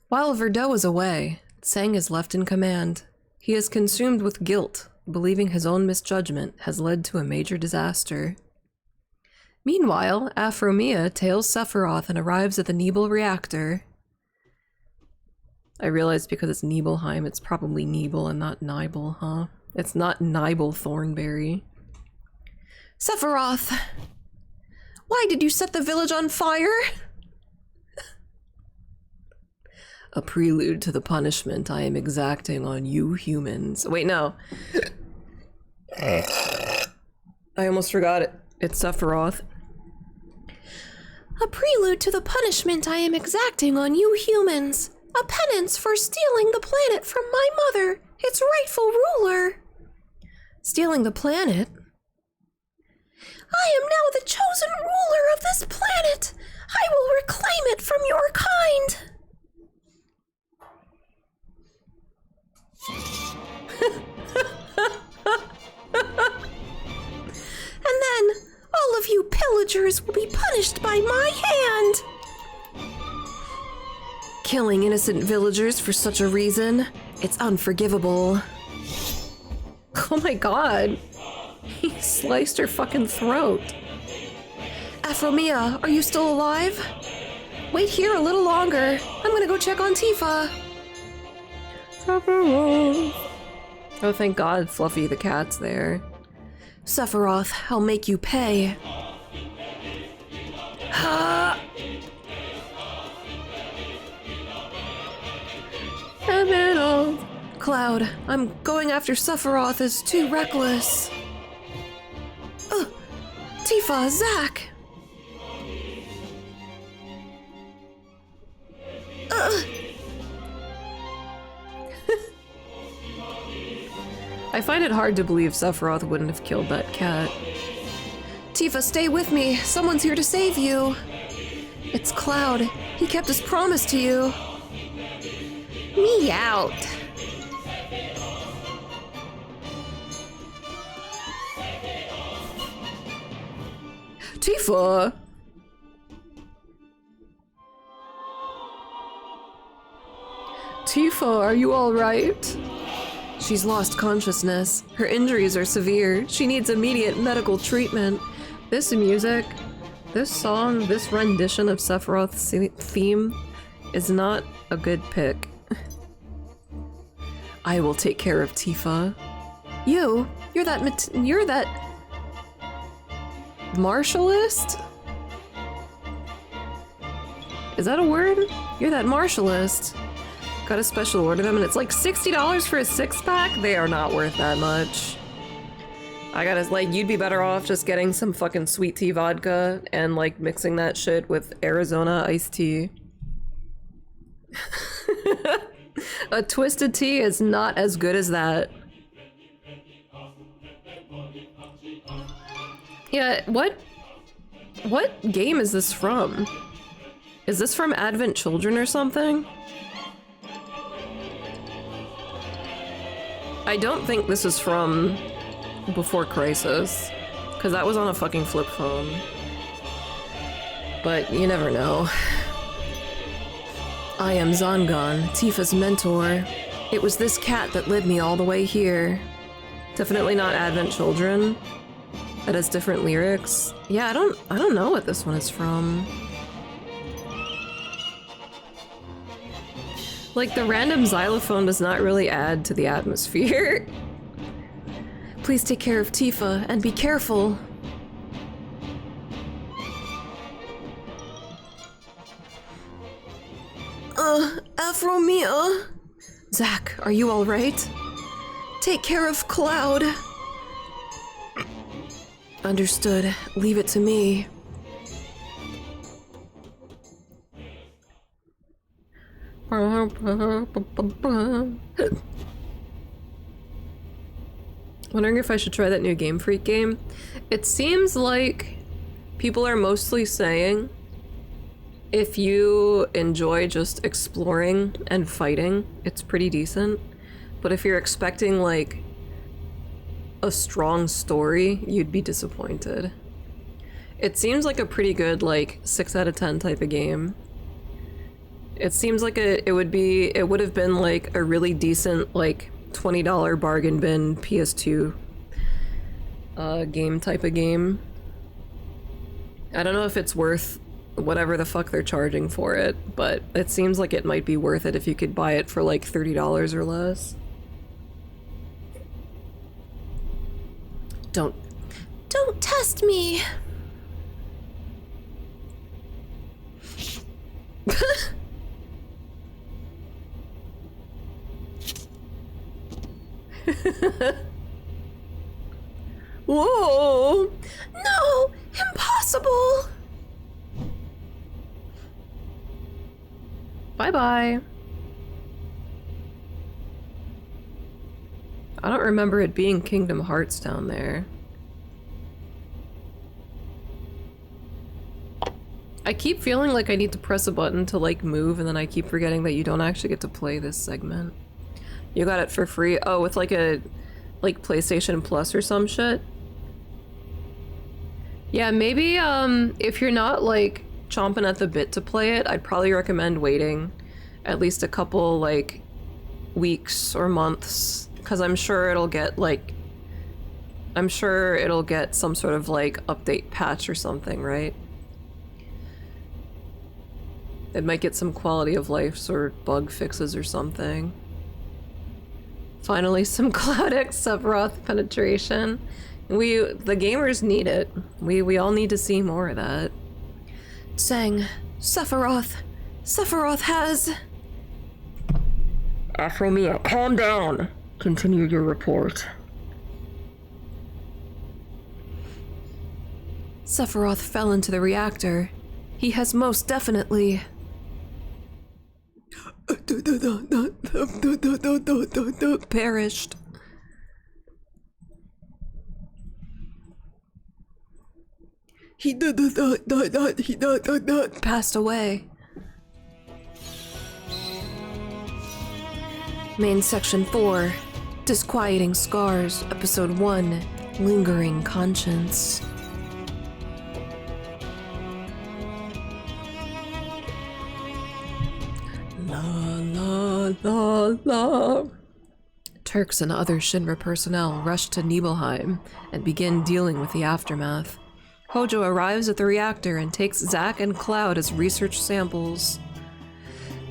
While Verdot is away, Tseng is left in command. He is consumed with guilt, believing his own misjudgment has led to a major disaster. Meanwhile, Afromia tails Sephiroth and arrives at the Nibel reactor. I realized because it's Nibelheim, it's probably Nibel and not Nibel, huh? It's not Nibel Thornberry. Sephiroth! Why did you set the village on fire? A prelude to the punishment I am exacting on you humans. Wait, no. I almost forgot it. It's Sephiroth. A prelude to the punishment I am exacting on you humans. A penance for stealing the planet from my mother, its rightful ruler. Stealing the planet? I am now the chosen ruler of this planet. I will reclaim it from your kind. And then all of you pillagers will be punished by my hand. Killing innocent villagers for such a reason, it's unforgivable. Oh my god. He sliced her fucking throat. Afromia, are you still alive? Wait here a little longer. I'm gonna go check on Tifa. Oh, thank god Fluffy the cat's there. Sephiroth, I'll make you pay. Ha! Cloud, I'm going after Sephiroth is too reckless. Tifa, Zack! I find it hard to believe Sephiroth wouldn't have killed that cat. Tifa, stay with me. Someone's here to save you. It's Cloud. He kept his promise to you. Me out. Tifa! Tifa, are you alright? She's lost consciousness. Her injuries are severe. She needs immediate medical treatment. This music, this song, this rendition of Sephiroth's theme is not a good pick. I will take care of Tifa. You're that Martialist? Is that a word? You're that martialist. Got a special order them and it's like $60 for a 6-pack? They are not worth that much. I gotta, like, you'd be better off just getting some fucking sweet tea vodka and, like, mixing that shit with Arizona iced tea. A twisted tea is not as good as that. Yeah, what game is this from? Is this from Advent Children or something? I don't think this is from Before Crisis, because that was on a fucking flip phone. But you never know. I am Zangan, Tifa's mentor. It was this cat that led me all the way here. Definitely not Advent Children. That has different lyrics. Yeah, I don't know what this one is from. Like, the random xylophone does not really add to the atmosphere. Please take care of Tifa and be careful. Afromia. Zack, are you alright? Take care of Cloud. Understood. Leave it to me. Wondering if I should try that new Game Freak game. It seems like people are mostly saying if you enjoy just exploring and fighting, it's pretty decent. But if you're expecting, like, a strong story, you'd be disappointed. It seems like a pretty good, like, 6 out of 10 type of game. It seems like it would have been, like, a really decent, like, $20 bargain bin PS2 game type of game. I don't know if it's worth whatever the fuck they're charging for it, but it seems like it might be worth it if you could buy it for like $30 or less. Don't test me. Whoa! No! Impossible! Bye-bye. I don't remember it being Kingdom Hearts down there. I keep feeling like I need to press a button to, like, move, and then I keep forgetting that you don't actually get to play this segment. You got it for free? Oh, with, like, a... like, PlayStation Plus or some shit? Yeah, maybe, if you're not, like, chomping at the bit to play it, I'd probably recommend waiting at least a couple, like, weeks or months, because I'm sure it'll get, like... I'm sure it'll get some sort of, like, update patch or something, right? It might get some quality of life or bug fixes or something. Finally, some Cloud X Sephiroth penetration. The gamers need it. We all need to see more of that. Sang, Sephiroth has... Aphronia, calm down. Continue your report. Sephiroth fell into the reactor. He has most definitely... perished. He passed away. Main Section 4, Disquieting Scars, Episode 1, Lingering Conscience. La. Turks and other Shinra personnel rush to Nibelheim and begin dealing with the aftermath. Hojo arrives at the reactor and takes Zack and Cloud as research samples.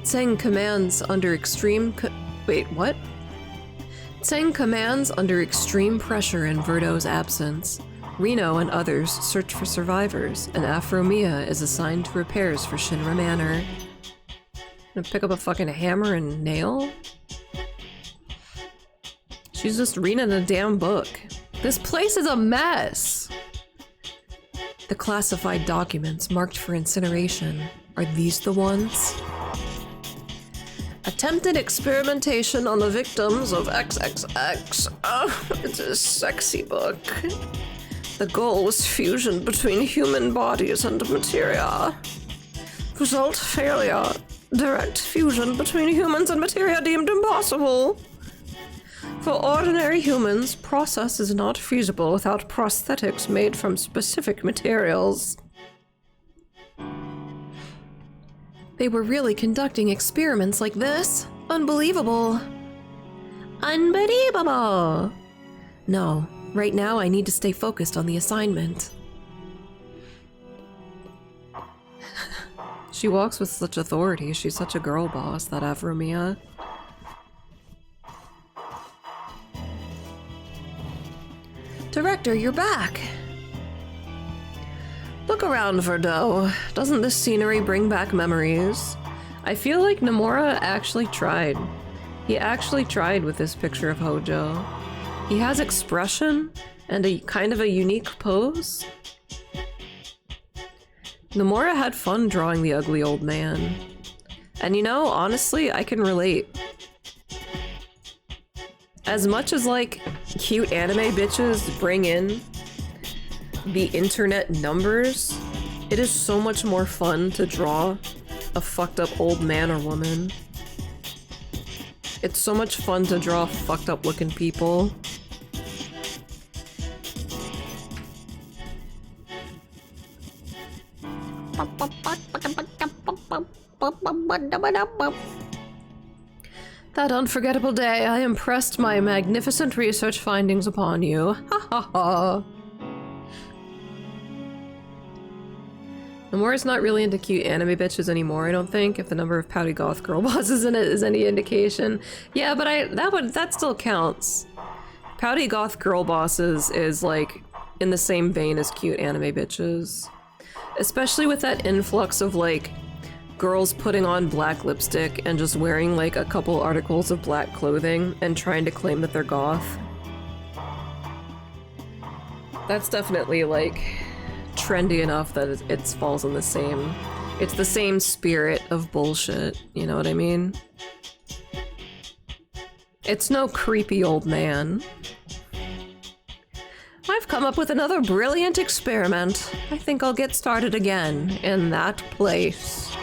Tseng commands under extreme Tseng commands under extreme pressure in Verdo's absence. Reno and others search for survivors, and Aphronia is assigned to repairs for Shinra Manor. Gonna pick up a fucking hammer and nail? She's just reading a damn book. This place is a mess! The classified documents marked for incineration. Are these the ones? Attempted experimentation on the victims of XXX. Oh, it's a sexy book. The goal was fusion between human bodies and materia. Result failure. Direct fusion between humans and materia deemed impossible. For ordinary humans, process is not feasible without prosthetics made from specific materials. They were really conducting experiments like this? Unbelievable. Unbelievable! No, right now I need to stay focused on the assignment. She walks with such authority. She's such a girl boss, that Aphronia. Director, you're back! Look around, Verdo. Doesn't this scenery bring back memories? I feel like Nomura actually tried. He actually tried with this picture of Hojo. He has expression and a kind of a unique pose. Nomura had fun drawing the ugly old man. And you know, honestly, I can relate. As much as, like, cute anime bitches bring in the internet numbers, it is so much more fun to draw a fucked up old man or woman. It's so much fun to draw fucked up looking people. That unforgettable day, I impressed my magnificent research findings upon you. Ha ha ha. Nomura's not really into cute anime bitches anymore, I don't think, if the number of pouty goth girl bosses in it is any indication. Yeah, but that still counts. Pouty goth girl bosses is, like, in the same vein as cute anime bitches. Especially with that influx of, like, girls putting on black lipstick and just wearing, like, a couple articles of black clothing and trying to claim that they're goth. That's definitely, like, trendy enough that it falls in the same It's the same spirit of bullshit, you know what I mean? It's no creepy old man. I've come up with another brilliant experiment. I think I'll get started again in that place.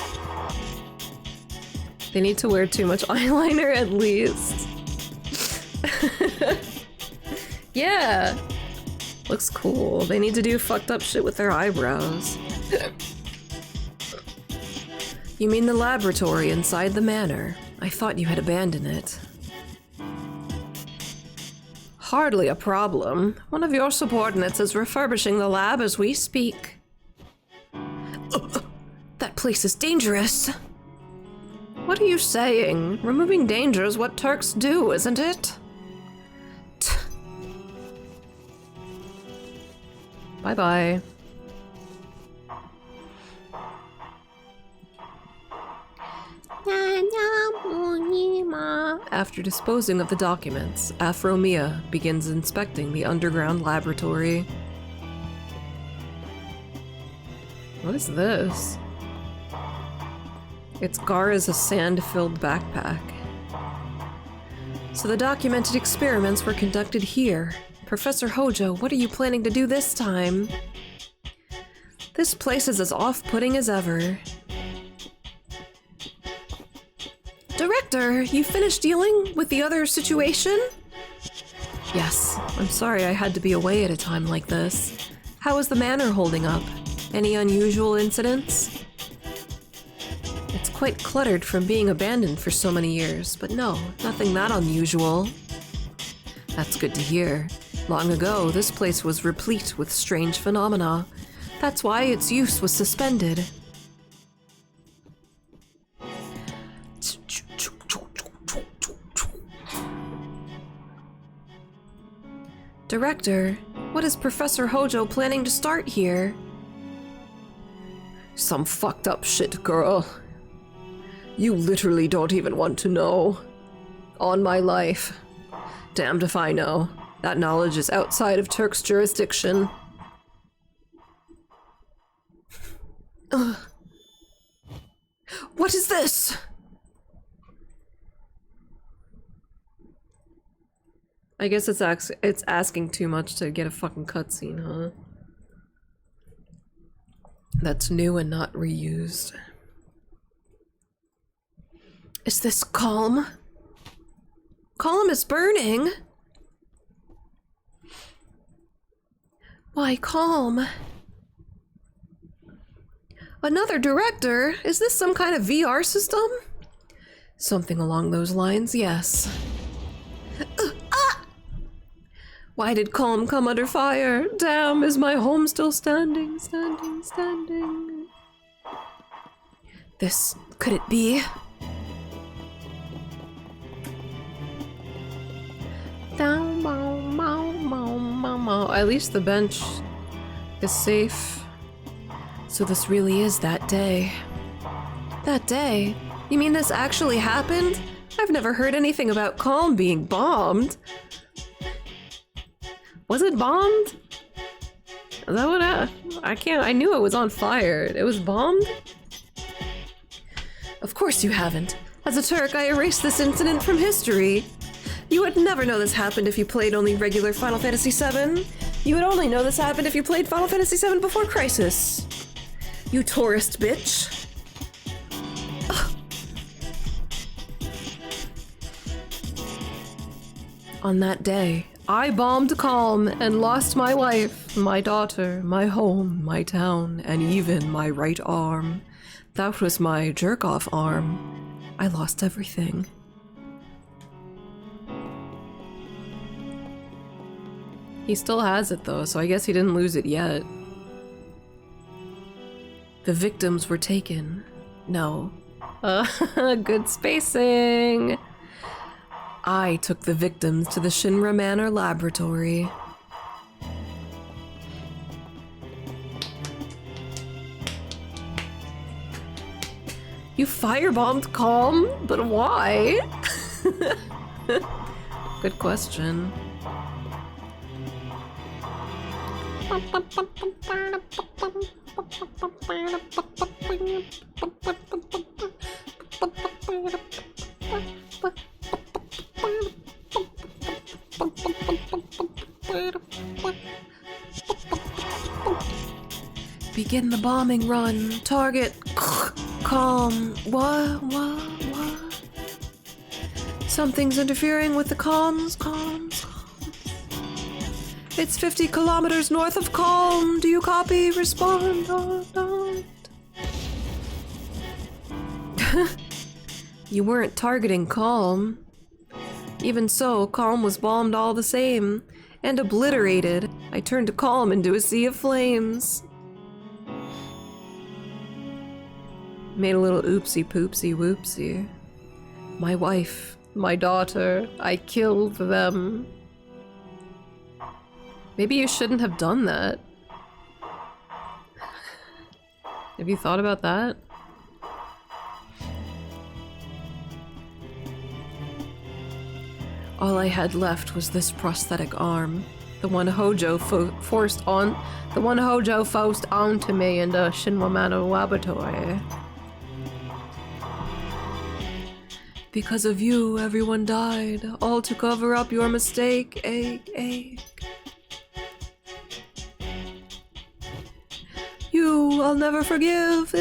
They need to wear too much eyeliner at least. Yeah! Looks cool. They need to do fucked up shit with their eyebrows. You mean the laboratory inside the manor? I thought you had abandoned it. Hardly a problem. One of your subordinates is refurbishing the lab as we speak. That place is dangerous. What are you saying? Removing danger is what Turks do, isn't it? Bye-bye. After disposing of the documents, Afro-Mia begins inspecting the underground laboratory. What is this? It's Gara's sand-filled backpack. So the documented experiments were conducted here. Professor Hojo, what are you planning to do this time? This place is as off-putting as ever. Director, you finished dealing with the other situation? Yes, I'm sorry I had to be away at a time like this. How is the manor holding up? Any unusual incidents? It's quite cluttered from being abandoned for so many years, but no, nothing that unusual. That's good to hear. Long ago, this place was replete with strange phenomena. That's why its use was suspended. Director, what is Professor Hojo planning to start here? Some fucked up shit, girl. You literally don't even want to know. On my life. Damned if I know. That knowledge is outside of Turk's jurisdiction. What is this? I guess it's asking too much to get a fucking cutscene, huh? That's new and not reused. Is this Calm? Calm is burning. Why, Calm? Another director? Is this some kind of VR system? Something along those lines, yes. Why did Calm come under fire? Damn, is my home still standing? Standing. This, could it be? At least the bench is safe. So this really is that day. That day? You mean this actually happened? I've never heard anything about Calm being bombed. Was it bombed? Is that what I knew it was on fire. It was bombed? Of course you haven't. As a Turk, I erased this incident from history. You would never know this happened if you played only regular Final Fantasy VII. You would only know this happened if you played Final Fantasy VII before Crisis. You tourist bitch. Ugh. On that day, I bombed Calm and lost my wife, my daughter, my home, my town, and even my right arm. That was my jerk-off arm. I lost everything. He still has it though, so I guess he didn't lose it yet. The victims were taken. No. Good spacing. I took the victims to the Shinra Manor laboratory. You firebombed Calm? But why? Good question. Begin the bombing run. Target. Calm. What? Something's interfering with the comms. Comms. It's 50 kilometers north of Calm. Do you copy? Respond. Don't. You weren't targeting Calm. Even so, Calm was bombed all the same. And obliterated. I turned Calm into a sea of flames. Made a little oopsie poopsie whoopsie. My wife, my daughter, I killed them. Maybe you shouldn't have done that. Have you thought about that? All I had left was this prosthetic arm. The one Hojo forced onto me in the Shinwamano laboratory. Because of you, everyone died, all to cover up your mistake. Ache. You, I'll never forgive.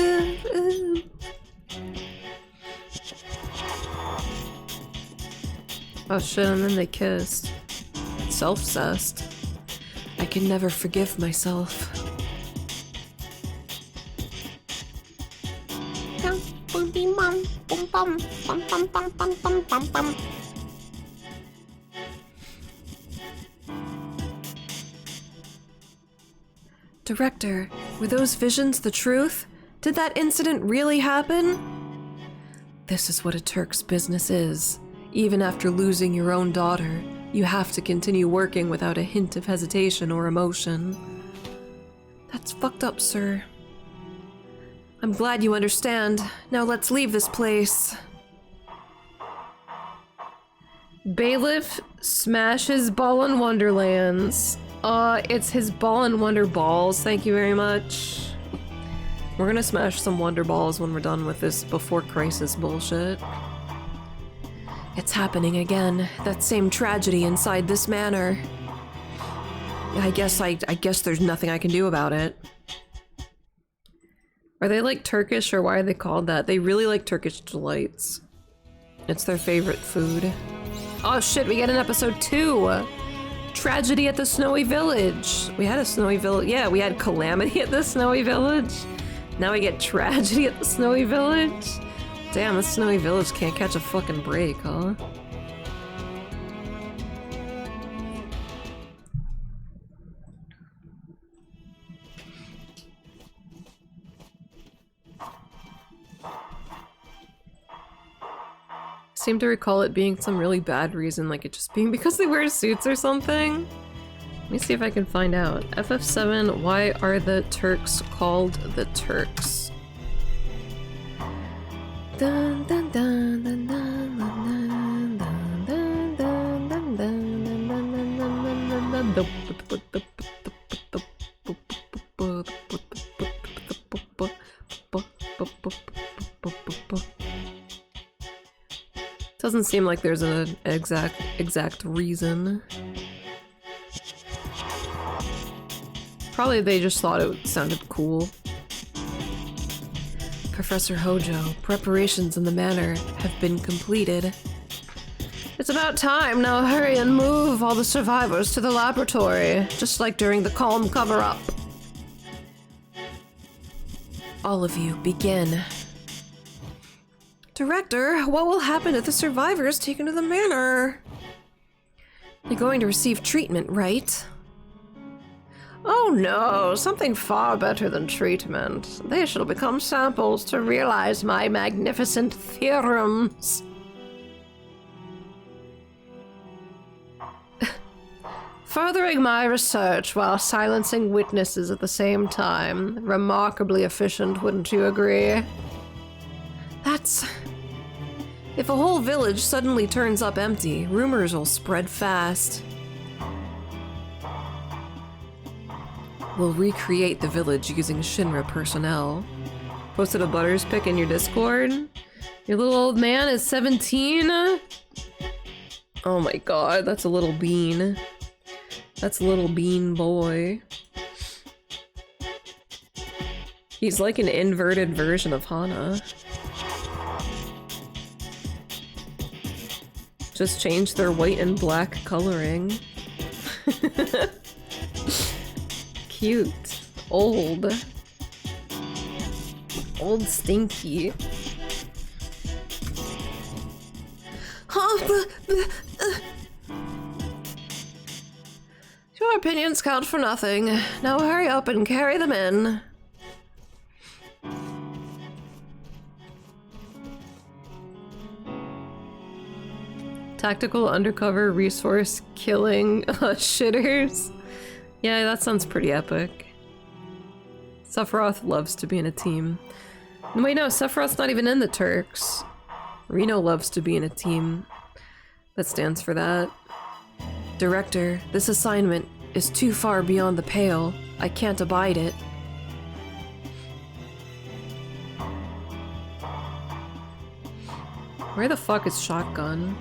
Oh shit, and then they kissed. Self-cessed. I can never forgive myself. Director, were those visions the truth? Did that incident really happen? This is what a Turk's business is. Even after losing your own daughter, you have to continue working without a hint of hesitation or emotion. That's fucked up, sir. I'm glad you understand. Now let's leave this place. Bailiff smashes Ball and Wonderlands. It's his Ball and Wonder Balls. Thank you very much. We're gonna smash some Wonder Balls when we're done with this before crisis bullshit. It's happening again. That same tragedy inside this manor. I guess there's nothing I can do about it. Are they like Turkish, or why are they called that? They really like Turkish delights. It's their favorite food. Oh shit, we get an episode 2! Tragedy at the Snowy Village. We had a Snowy Village. Yeah, we had Calamity at the Snowy Village. Now we get Tragedy at the Snowy Village. Damn, this Snowy Village can't catch a fucking break, huh? I seem to recall it being some really bad reason, like it just being because they wear suits or something. Let me see if I can find out. FF7, why are the Turks called the Turks? Dun, dun, dun, dun, dun, dun, dun, dun, dun, dun, dun, dun, dun, Doesn't seem like there's an exact reason. Probably they just thought it sounded cool. Professor Hojo, preparations in the manor have been completed. It's about time. Now hurry and move all the survivors to the laboratory, just like during the Calm cover-up. All of you, begin. Director, what will happen if the survivors taken to the manor? They're going to receive treatment, right? Oh no, something far better than treatment. They shall become samples to realize my magnificent theorems. Furthering my research while silencing witnesses at the same time. Remarkably efficient, wouldn't you agree? That's... If a whole village suddenly turns up empty, rumors will spread fast. We'll recreate the village using Shinra personnel. Posted a Butters pic in your Discord. Your little old man is 17? Oh my god, that's a little bean. That's a little bean boy. He's like an inverted version of Hana. Just change their white and black coloring. Cute. Old. Old stinky. Your opinions count for nothing. Now hurry up and carry them in. Tactical undercover resource killing shitters. Yeah, that sounds pretty epic. Sephiroth loves to be in a team. Wait, no, Sephiroth's not even in the Turks. Reno loves to be in a team. That stands for that. Director, this assignment is too far beyond the pale. I can't abide it. Where the fuck is Shotgun?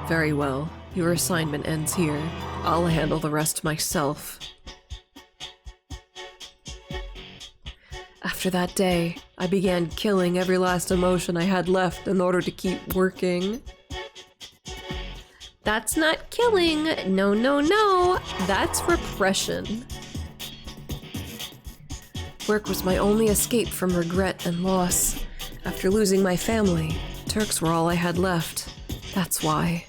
Very well. Your assignment ends here. I'll handle the rest myself. After that day, I began killing every last emotion I had left in order to keep working. That's not killing. No, no, no. That's repression. Work was my only escape from regret and loss. After losing my family, Turks were all I had left. That's why.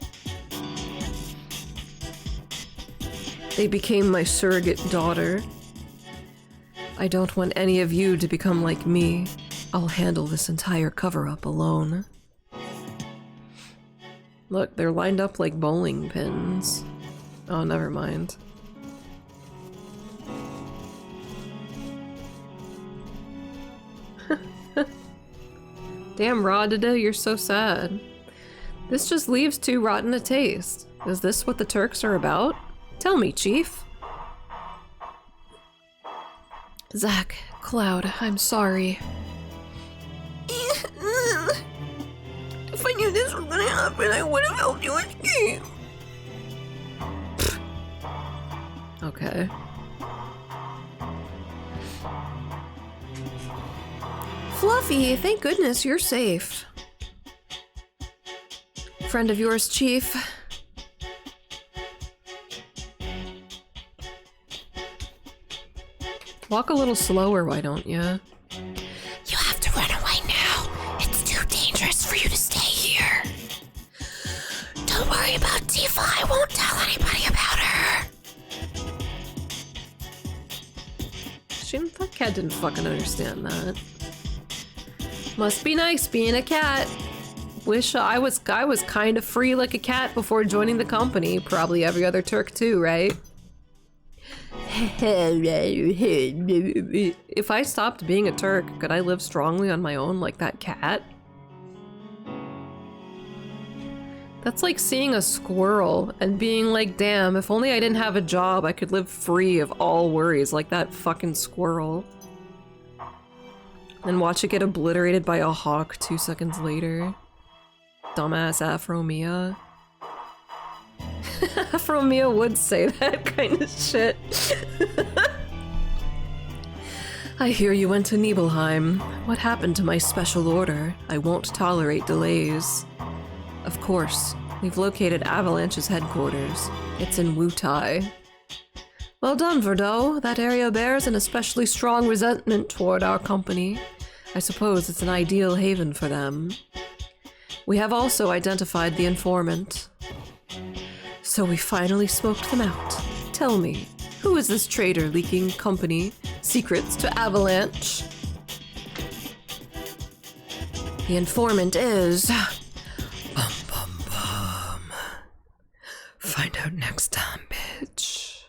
They became my surrogate daughter. I don't want any of you to become like me. I'll handle this entire cover-up alone. Look, they're lined up like bowling pins. Oh, never mind. Damn, Radida, you're so sad. This just leaves too rotten a taste. Is this what the Turks are about? Tell me, Chief. Zack, Cloud, I'm sorry. If I knew this was gonna happen, I would have helped you escape. Okay. Fluffy, thank goodness you're safe. Friend of yours, Chief. Walk a little slower, why don't ya? You have to run away now. It's too dangerous for you to stay here. Don't worry about Tifa. I won't tell anybody about her. That cat didn't fucking understand that. Must be nice being a cat. Wish I was kind of free like a cat before joining the company. Probably every other Turk too, right? If I stopped being a Turk, could I live strongly on my own like that cat? That's like seeing a squirrel and being like, damn, if only I didn't have a job, I could live free of all worries like that fucking squirrel. And watch it get obliterated by a hawk 2 seconds later. Dumbass Afro Mia. Afro Mia would say that kind of shit. I hear you went to Nibelheim. What happened to my special order? I won't tolerate delays. Of course, we've located Avalanche's headquarters. It's in Wutai. Well done, Verdot. That area bears an especially strong resentment toward our company. I suppose it's an ideal haven for them. We have also identified the informant. So we finally smoked them out. Tell me, who is this traitor leaking company secrets to Avalanche? The informant is... Bum bum bum. Find out next time, bitch.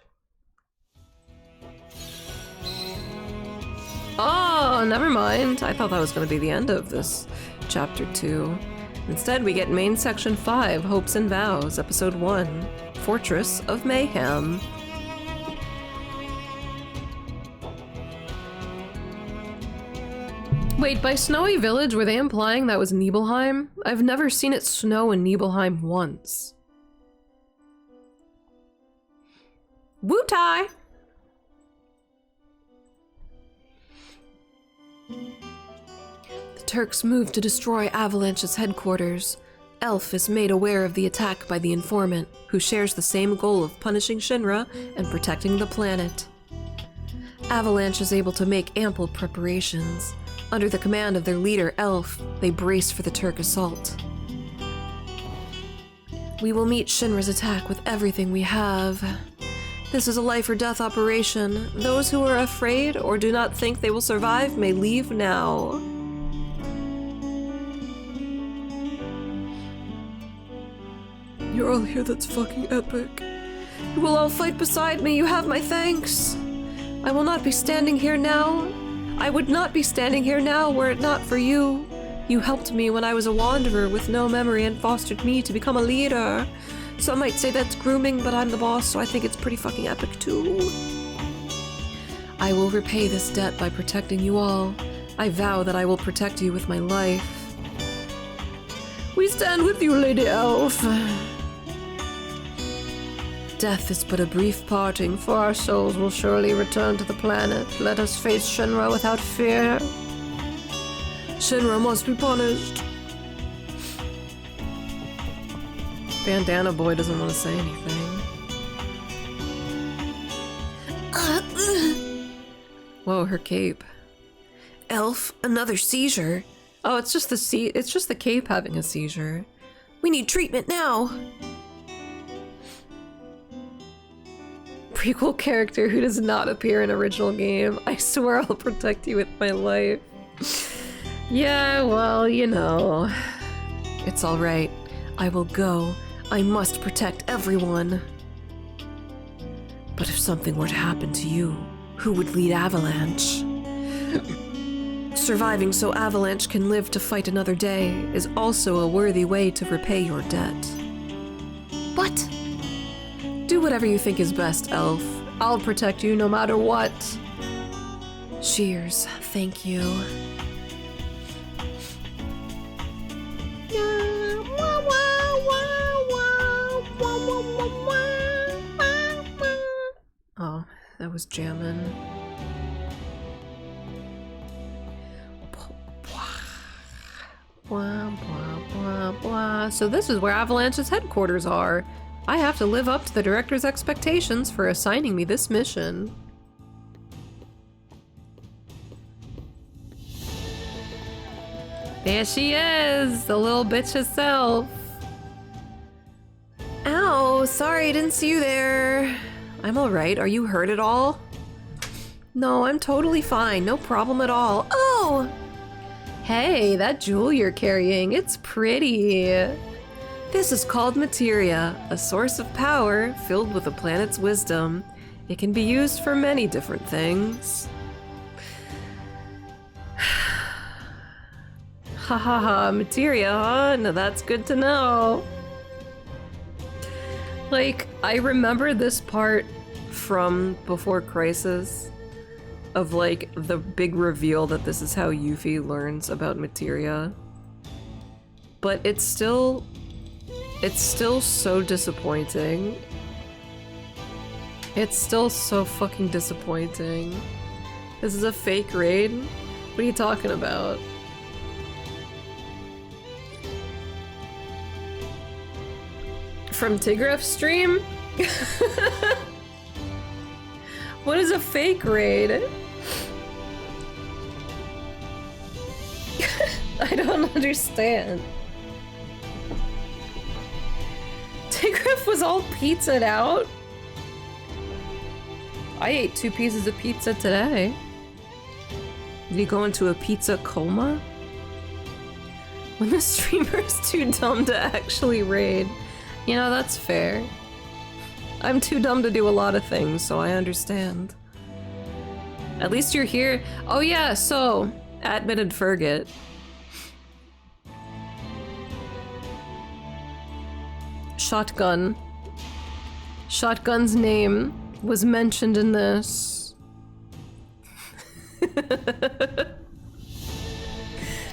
Oh, never mind. I thought that was going to be the end of this chapter 2. Instead, we get main section 5, Hopes and Vows, episode 1, Fortress of Mayhem. Wait, by Snowy Village, were they implying that was Nibelheim? I've never seen it snow in Nibelheim once. Woo-tie! The Turks moved to destroy Avalanche's headquarters. Elf is made aware of the attack by the informant, who shares the same goal of punishing Shinra and protecting the planet. Avalanche is able to make ample preparations. Under the command of their leader, Elf, they brace for the Turk assault. We will meet Shinra's attack with everything we have. This is a life-or-death operation. Those who are afraid or do not think they will survive may leave now. You're all here, that's fucking epic. You will all fight beside me, you have my thanks. I will not be standing here now. I would not be standing here now were it not for you. You helped me when I was a wanderer with no memory and fostered me to become a leader. Some might say that's grooming, but I'm the boss, so I think it's pretty fucking epic too. I will repay this debt by protecting you all. I vow that I will protect you with my life. We stand with you, Lady Elf. Death is but a brief parting, for our souls will surely return to the planet. Let us face Shinra without fear. Shinra must be punished. Bandana Boy doesn't want to say anything. Whoa, her cape. Elf, another seizure. Oh, it's just the cape having a seizure. We need treatment now. Prequel character who does not appear in original game. I swear I'll protect you with my life. Yeah, well, you know. It's all right. I will go. I must protect everyone. But if something were to happen to you, who would lead Avalanche? Surviving so Avalanche can live to fight another day is also a worthy way to repay your debt. But do whatever you think is best, Elf. I'll protect you no matter what. Cheers. Thank you. Oh, that was jamming. Blah, blah, blah, blah. So this is where Avalanche's headquarters are. I have to live up to the director's expectations for assigning me this mission. There she is, the little bitch herself. Ow, sorry, I didn't see you there. I'm alright, are you hurt at all? No, I'm totally fine, no problem at all. Oh! Hey, that jewel you're carrying, it's pretty. This is called materia, a source of power filled with the planet's wisdom. It can be used for many different things. Ha ha ha, materia, huh? Now that's good to know. Like, I remember this part from Before Crisis of like the big reveal that this is how Yuffie learns about materia. But it's still so disappointing. It's still so fucking disappointing. This is a fake raid? What are you talking about? From Tigref's stream? What is a fake raid? I don't understand. Tigref was all pizzaed out? I ate 2 pieces of pizza today. Did he go into a pizza coma? When the streamer's too dumb to actually raid. You know, that's fair. I'm too dumb to do a lot of things, so I understand. At least you're here. Oh yeah, so, admitted Ferget. Shotgun. Shotgun's name was mentioned in this.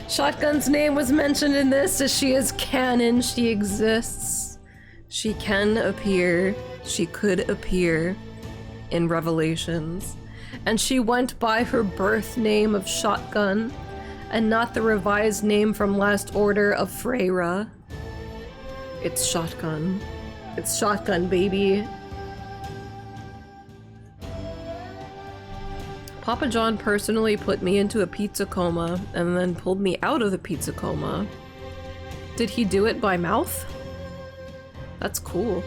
Shotgun's name was mentioned in this as she is canon. She exists. She can appear. She could appear in Revelations. And she went by her birth name of Shotgun and not the revised name from Last Order of Freyra. It's Shotgun. It's Shotgun, baby. Papa John personally put me into a pizza coma and then pulled me out of the pizza coma. Did he do it by mouth? That's cool.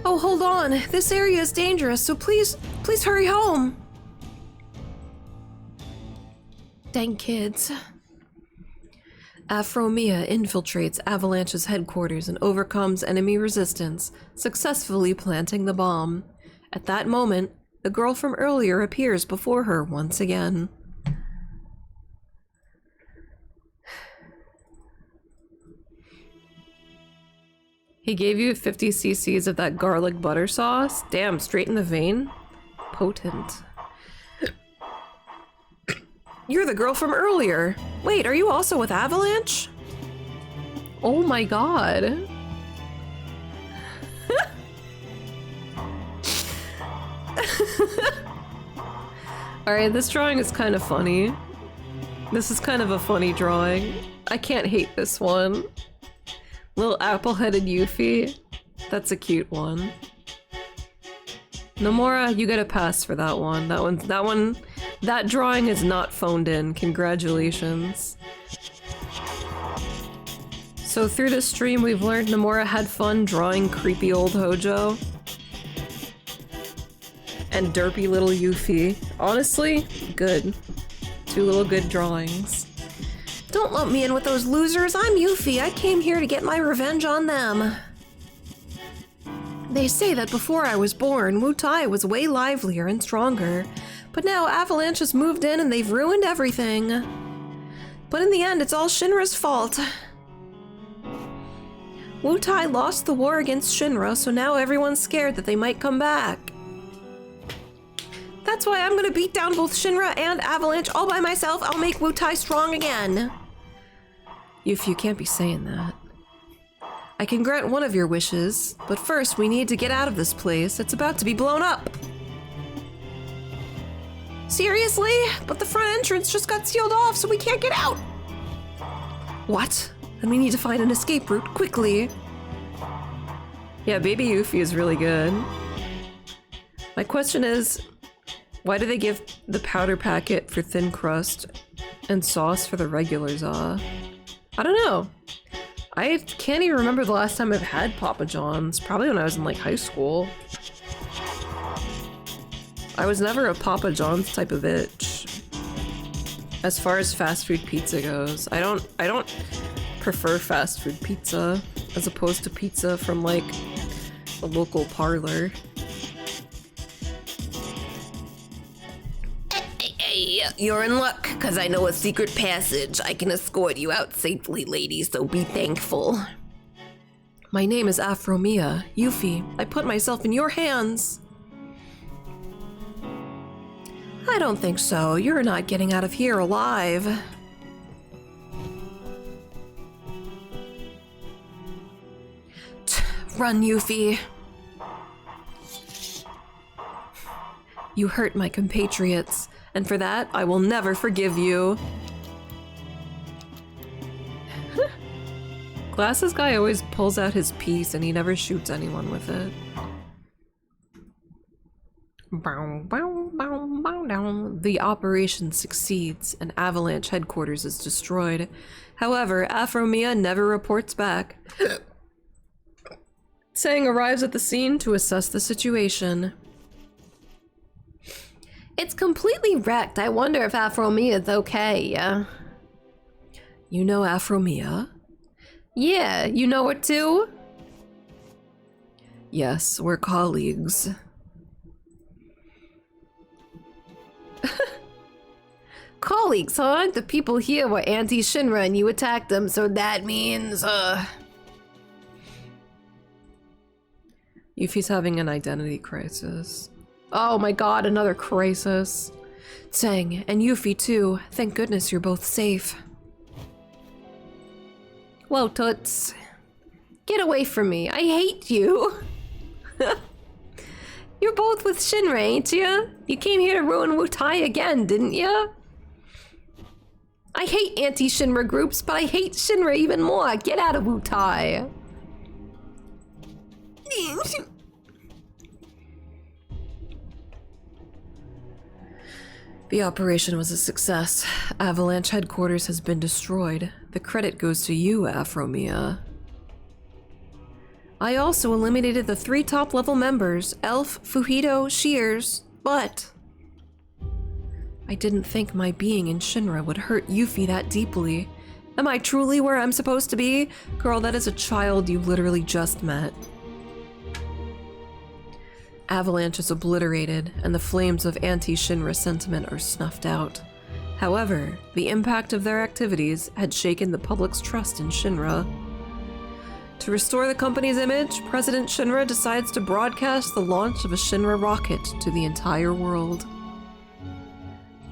Oh, hold on. This area is dangerous, so please hurry home. Dang kids. Afromia infiltrates Avalanche's headquarters and overcomes enemy resistance, successfully planting the bomb. At that moment, the girl from earlier appears before her once again. He gave you 50 cc's of that garlic butter sauce? Damn, straight in the vein? Potent. You're the girl from earlier. Wait, are you also with Avalanche? Oh my god. Alright, this drawing is kind of funny. This is kind of a funny drawing. I can't hate this one. Little apple-headed Yuffie. That's a cute one. Nomura, you get a pass for that one. That drawing is not phoned in. Congratulations. So through this stream, we've learned Nomura had fun drawing creepy old Hojo. And derpy little Yuffie. Honestly, good. Two little good drawings. Don't lump me in with those losers. I'm Yuffie. I came here to get my revenge on them. They say that before I was born, Wu Tai was way livelier and stronger. But now Avalanche has moved in and they've ruined everything. But in the end, it's all Shinra's fault. Wu Tai lost the war against Shinra, so now everyone's scared that they might come back. That's why I'm gonna beat down both Shinra and Avalanche all by myself. I'll make Wu Tai strong again. Yuffie, you can't be saying that. I can grant one of your wishes, but first we need to get out of this place. It's about to be blown up. Seriously? But the front entrance just got sealed off, so we can't get out. What? Then we need to find an escape route quickly. Yeah, Baby Yuffie is really good. My question is, why do they give the powder packet for thin crust and sauce for the regular za? I don't know. I can't even remember the last time I've had Papa John's. Probably when I was in like high school. I was never a Papa John's type of bitch. As far as fast food pizza goes, I don't prefer fast food pizza as opposed to pizza from like a local parlor. Hey, you're in luck, because I know a secret passage. I can escort you out safely, lady, so be thankful. My name is Afromia. Yuffie, I put myself in your hands. I don't think so. You're not getting out of here alive. Run, Yuffie. You hurt my compatriots, and for that, I will never forgive you. Glasses guy always pulls out his piece and he never shoots anyone with it. The operation succeeds and Avalanche headquarters is destroyed. However, Afromia never reports back. Sang arrives at the scene to assess the situation. It's completely wrecked. I wonder if Afromia's okay. You know Afromia? Yeah, you know her too? Yes, we're colleagues. Colleagues, huh? The people here were anti-Shinra and you attacked them, so that means, Yuffie's having an identity crisis. Oh my god, another crisis. Tseng, and Yuffie too. Thank goodness you're both safe. Whoa, Toots. Get away from me. I hate you. You're both with Shinra, ain't ya? You came here to ruin Wutai again, didn't ya? I hate anti-Shinra groups, but I hate Shinra even more. Get out of Wutai. The operation was a success. Avalanche headquarters has been destroyed. The credit goes to you, Afromia. I also eliminated the 3 top-level members, Elf, Fuhito, Shears, but I didn't think my being in Shinra would hurt Yuffie that deeply. Am I truly where I'm supposed to be? Girl, that is a child you literally just met. Avalanche is obliterated, and the flames of anti-Shinra sentiment are snuffed out. However, the impact of their activities had shaken the public's trust in Shinra. To restore the company's image, President Shinra decides to broadcast the launch of a Shinra rocket to the entire world.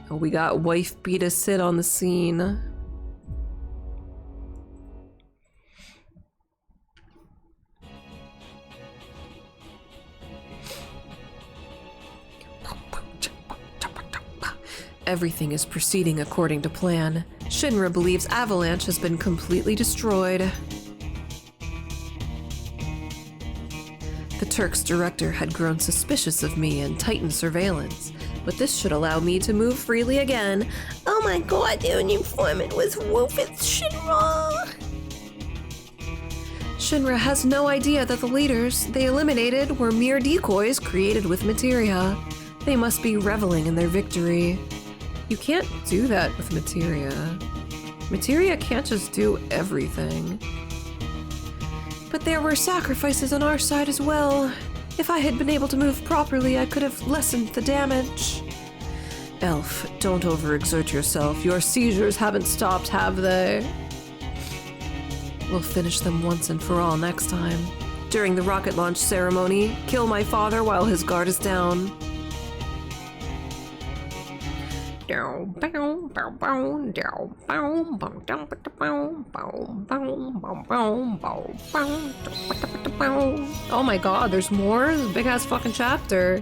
Oh, we got wife beat a Sid on the scene. Everything is proceeding according to plan. Shinra believes Avalanche has been completely destroyed. The Turk's director had grown suspicious of me and tightened surveillance, but this should allow me to move freely again. Oh my god, their informant was with Shinra. Shinra has no idea that the leaders they eliminated were mere decoys created with materia. They must be reveling in their victory. You can't do that with materia. Materia can't just do everything. But there were sacrifices on our side as well. If I had been able to move properly, I could have lessened the damage. Elf, don't overexert yourself. Your seizures haven't stopped, have they? We'll finish them once and for all next time. During the rocket launch ceremony, kill my father while his guard is down. Oh my god, there's more? This is a big ass fucking chapter.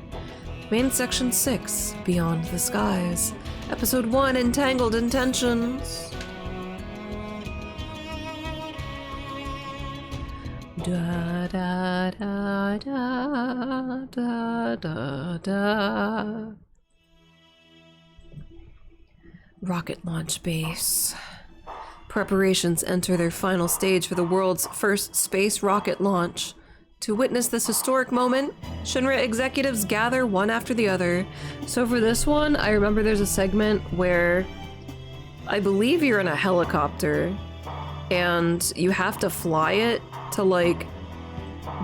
Main section 6, Beyond the Skies. Episode 1, Entangled Intentions. Da da da da da da da. Rocket launch base. Preparations enter their final stage for the world's first space rocket launch. To witness this historic moment, Shinra executives gather one after the other. So for this one, I remember there's a segment where I believe you're in a helicopter and you have to fly it to like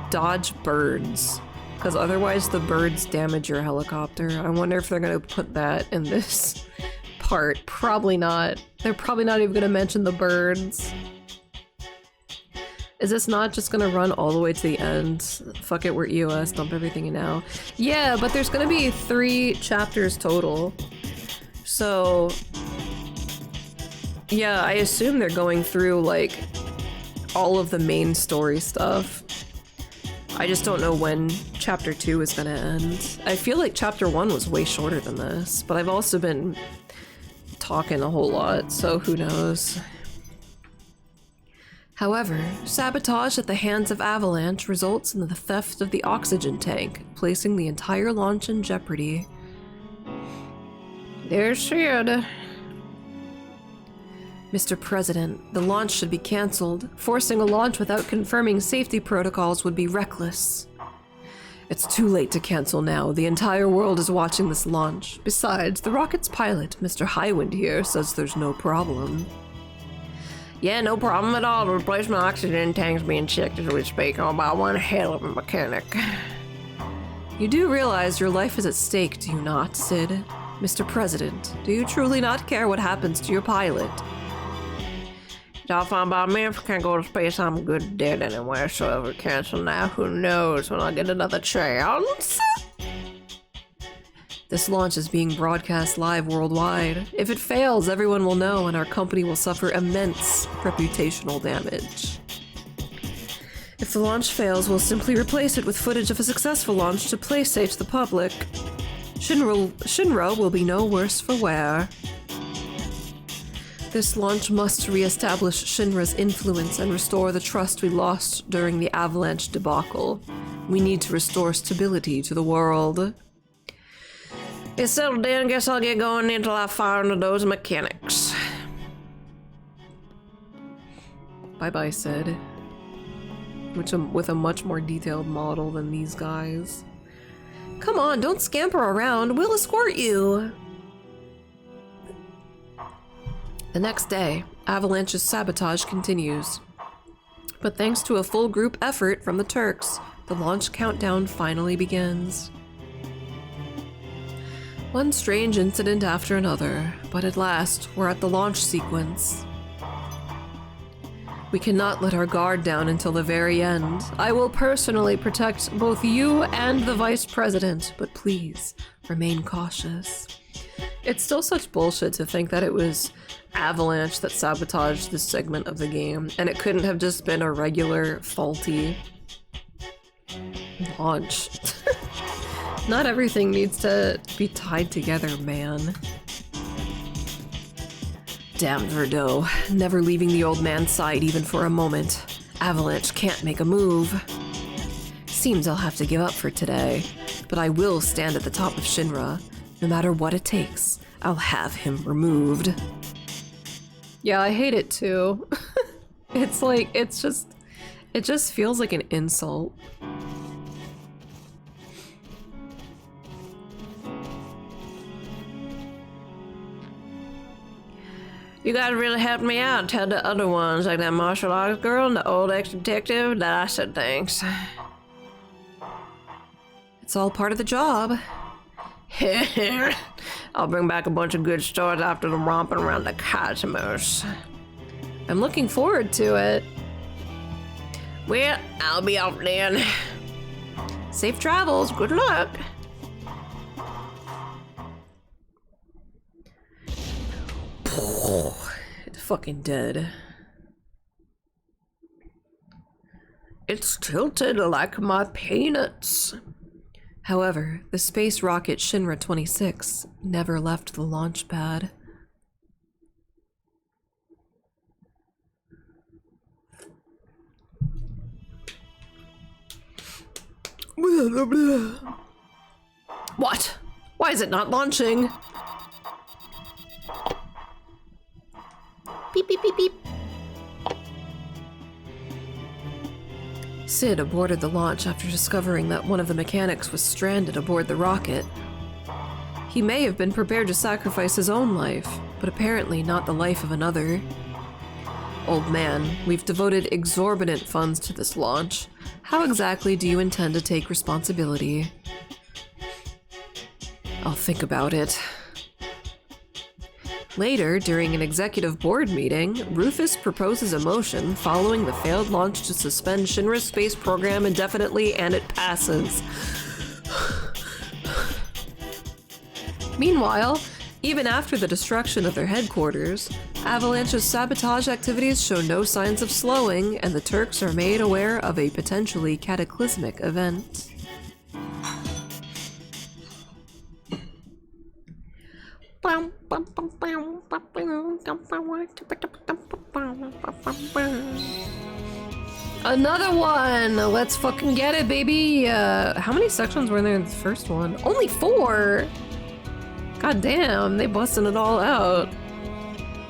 dodge birds, because otherwise the birds damage your helicopter. I wonder if they're gonna put that in this part. Probably not. They're probably not even gonna mention the birds. Is this not just gonna run all the way to the end? Fuck it, we're EOS, dump everything in now. Yeah, but there's gonna be 3 chapters total. So yeah, I assume they're going through like all of the main story stuff. I just don't know when chapter 2 is gonna end. I feel like chapter 1 was way shorter than this, but I've also been talking a whole lot, so who knows. However, sabotage at the hands of Avalanche results in the theft of the oxygen tank, placing the entire launch in jeopardy. There's Sid. Mr. President, the launch should be cancelled. Forcing a launch without confirming safety protocols would be reckless. It's too late to cancel now. The entire world is watching this launch. Besides, the rocket's pilot, Mr. Highwind here, says there's no problem. Yeah, no problem at all. The replacement oxygen tank's being checked as we speak. Oh, by one hell of a mechanic. You do realize your life is at stake, do you not, Sid? Mr. President, do you truly not care what happens to your pilot? It's all fine by me. If I can't go to space, I'm good dead anyway. So if we cancel now, who knows when I get another chance? This launch is being broadcast live worldwide. If it fails, everyone will know and our company will suffer immense reputational damage. If the launch fails, we'll simply replace it with footage of a successful launch to play safe to the public. Shinra will be no worse for wear. This launch must re-establish Shinra's influence and restore the trust we lost during the Avalanche debacle. We need to restore stability to the world. It's settled in. Guess I'll get going until I fire into those mechanics. Bye-bye, Sid. With a much more detailed model than these guys. Come on, don't scamper around. We'll escort you. The next day, Avalanche's sabotage continues. But thanks to a full group effort from the Turks, the launch countdown finally begins. One strange incident after another, but at last, we're at the launch sequence. We cannot let our guard down until the very end. I will personally protect both you and the Vice President, but please, remain cautious. It's still such bullshit to think that it was Avalanche that sabotaged this segment of the game, and it couldn't have just been a regular, faulty launch. Not everything needs to be tied together, man. Damn Verdot, never leaving the old man's side even for a moment. Avalanche can't make a move. Seems I'll have to give up for today, but I will stand at the top of Shinra. No matter what it takes, I'll have him removed. Yeah, I hate it too. It's like, it just feels like an insult. You guys really helped me out. Tell the other ones, like that martial arts girl and the old ex-detective, that I said thanks. It's all part of the job. I'll bring back a bunch of good stories after the romping around the cosmos. I'm looking forward to it. Well, I'll be off then. Safe travels. Good luck. It's fucking dead. It's tilted like my peanuts. However, the space rocket Shinra 26 never left the launch pad. What? Why is it not launching? Beep, beep, beep, beep. Sid aborted the launch after discovering that one of the mechanics was stranded aboard the rocket. He may have been prepared to sacrifice his own life, but apparently not the life of another. Old man, we've devoted exorbitant funds to this launch. How exactly do you intend to take responsibility? I'll think about it. Later, during an executive board meeting, Rufus proposes a motion following the failed launch to suspend Shinra's space program indefinitely, and it passes. Meanwhile, even after the destruction of their headquarters, Avalanche's sabotage activities show no signs of slowing, and the Turks are made aware of a potentially cataclysmic event. Another one! Let's fucking get it, baby! How many sections were there in the first one? Only 4! God damn, they busting it all out.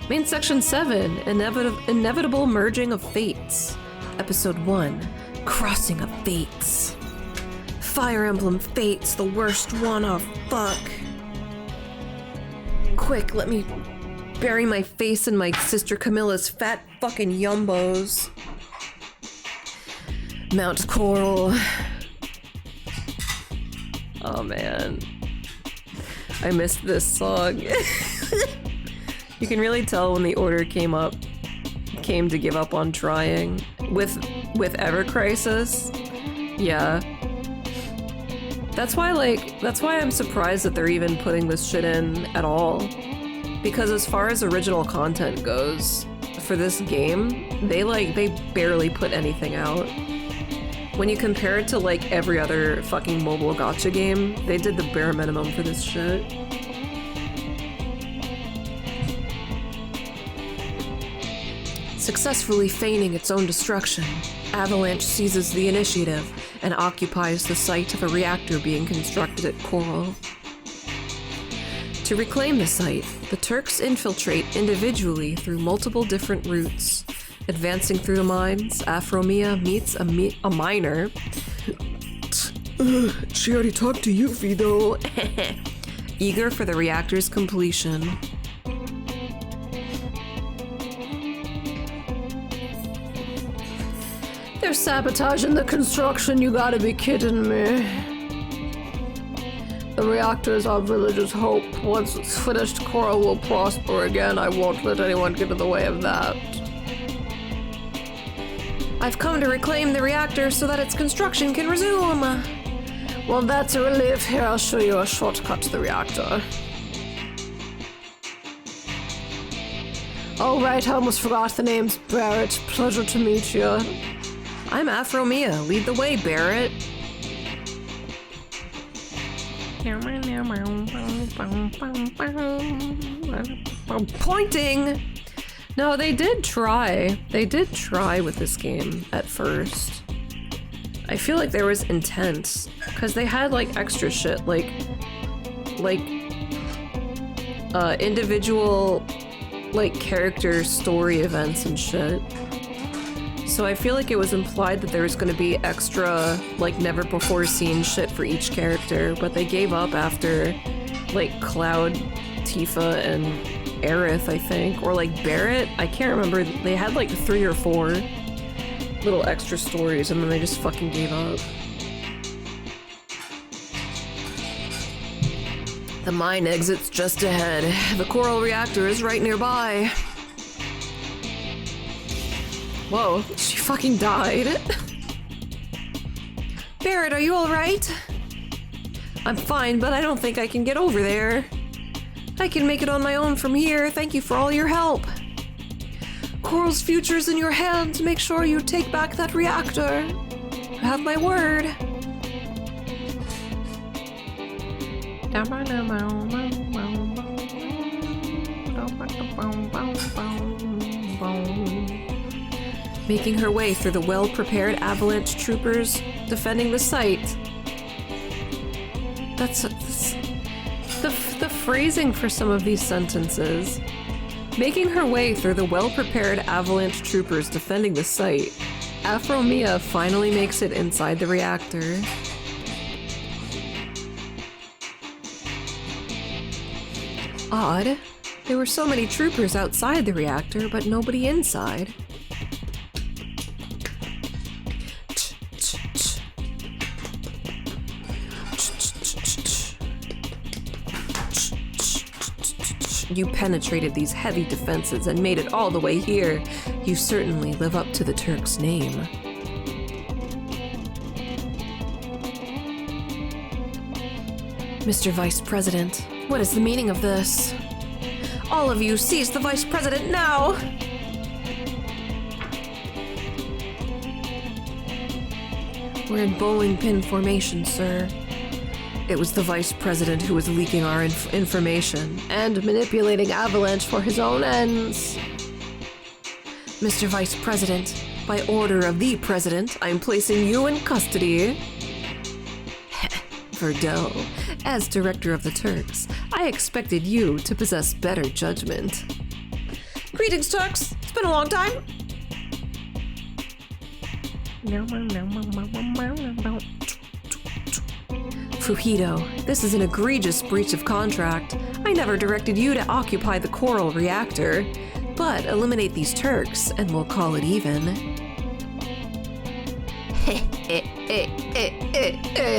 Main section 7, Inevitable Merging of Fates. Episode 1, Crossing of Fates. Fire Emblem Fates, the worst one, oh fuck. Quick, let me bury my face in my sister Camilla's fat fucking yumbos. Mount Coral. Oh man. I missed this song. You can really tell when the order came to give up on trying. With Ever Crisis. Yeah. That's why I'm surprised that they're even putting this shit in at all. Because as far as original content goes, for this game, they barely put anything out. When you compare it to like every other fucking mobile gacha game, they did the bare minimum for this shit. Successfully feigning its own destruction, Avalanche seizes the initiative and occupies the site of a reactor being constructed at Coral. To reclaim the site, the Turks infiltrate individually through multiple different routes. Advancing through the mines, Afromia meets a miner. She already talked to you, Fido. Eager for the reactor's completion. They're sabotaging the construction, you gotta be kidding me. The reactor is our village's hope. Once it's finished, Coral will prosper again. I won't let anyone get in the way of that. I've come to reclaim the reactor so that its construction can resume. Well, that's a relief. Here, I'll show you a shortcut to the reactor. Oh, right, I almost forgot the name's Barrett. Pleasure to meet you. I'm Afromia. Lead the way, Barrett. Pointing! No, they did try. They did try with this game at first. I feel like there was intent, because they had like extra shit, like individual like character story events and shit. So I feel like it was implied that there was going to be extra, like, never before seen shit for each character, but they gave up after, like, Cloud, Tifa, and Aerith, I think. Or, like, Barrett? I can't remember. They had, like, 3 or 4 little extra stories, and then they just fucking gave up. The mine exit's just ahead. The Coral reactor is right nearby. Whoa, she fucking died. Barrett, are you alright? I'm fine, but I don't think I can get over there. I can make it on my own from here. Thank you for all your help. Coral's future's in your hands. Make sure you take back that reactor. You have my word. Making her way through the well-prepared Avalanche troopers defending the site. That's the phrasing for some of these sentences. Making her way through the well-prepared Avalanche troopers defending the site, Afromia finally makes it inside the reactor. Odd. There were so many troopers outside the reactor, but nobody inside. You penetrated these heavy defenses and made it all the way here. You certainly live up to the Turk's name. Mr. Vice President, what is the meaning of this? All of you, seize the Vice President now! We're in bowling pin formation, sir. It was the Vice President who was leaking our information and manipulating Avalanche for his own ends. Mr. Vice President, by order of the President, I'm placing you in custody. Verdell, as Director of the Turks, I expected you to possess better judgment. Greetings, Turks! It's been a long time! Fuhido, this is an egregious breach of contract. I never directed you to occupy the Coral reactor, but eliminate these Turks and we'll call it even.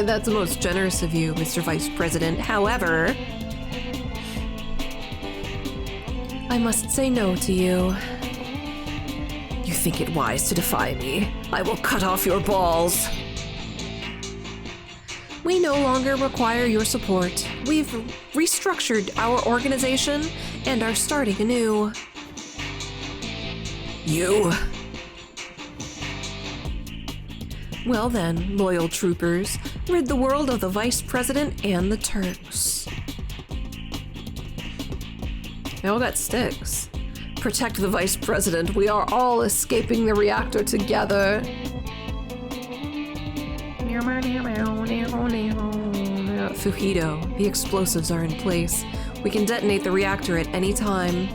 That's most generous of you, Mr. Vice President. However, I must say no to you. You think it wise to defy me? I will cut off your balls. We no longer require your support. We've restructured our organization and are starting anew. You? Well then, loyal troopers, rid the world of the Vice President and the Turks. They all got sticks. Protect the Vice President. We are all escaping the reactor together. Fujito, the explosives are in place. We can detonate the reactor at any time.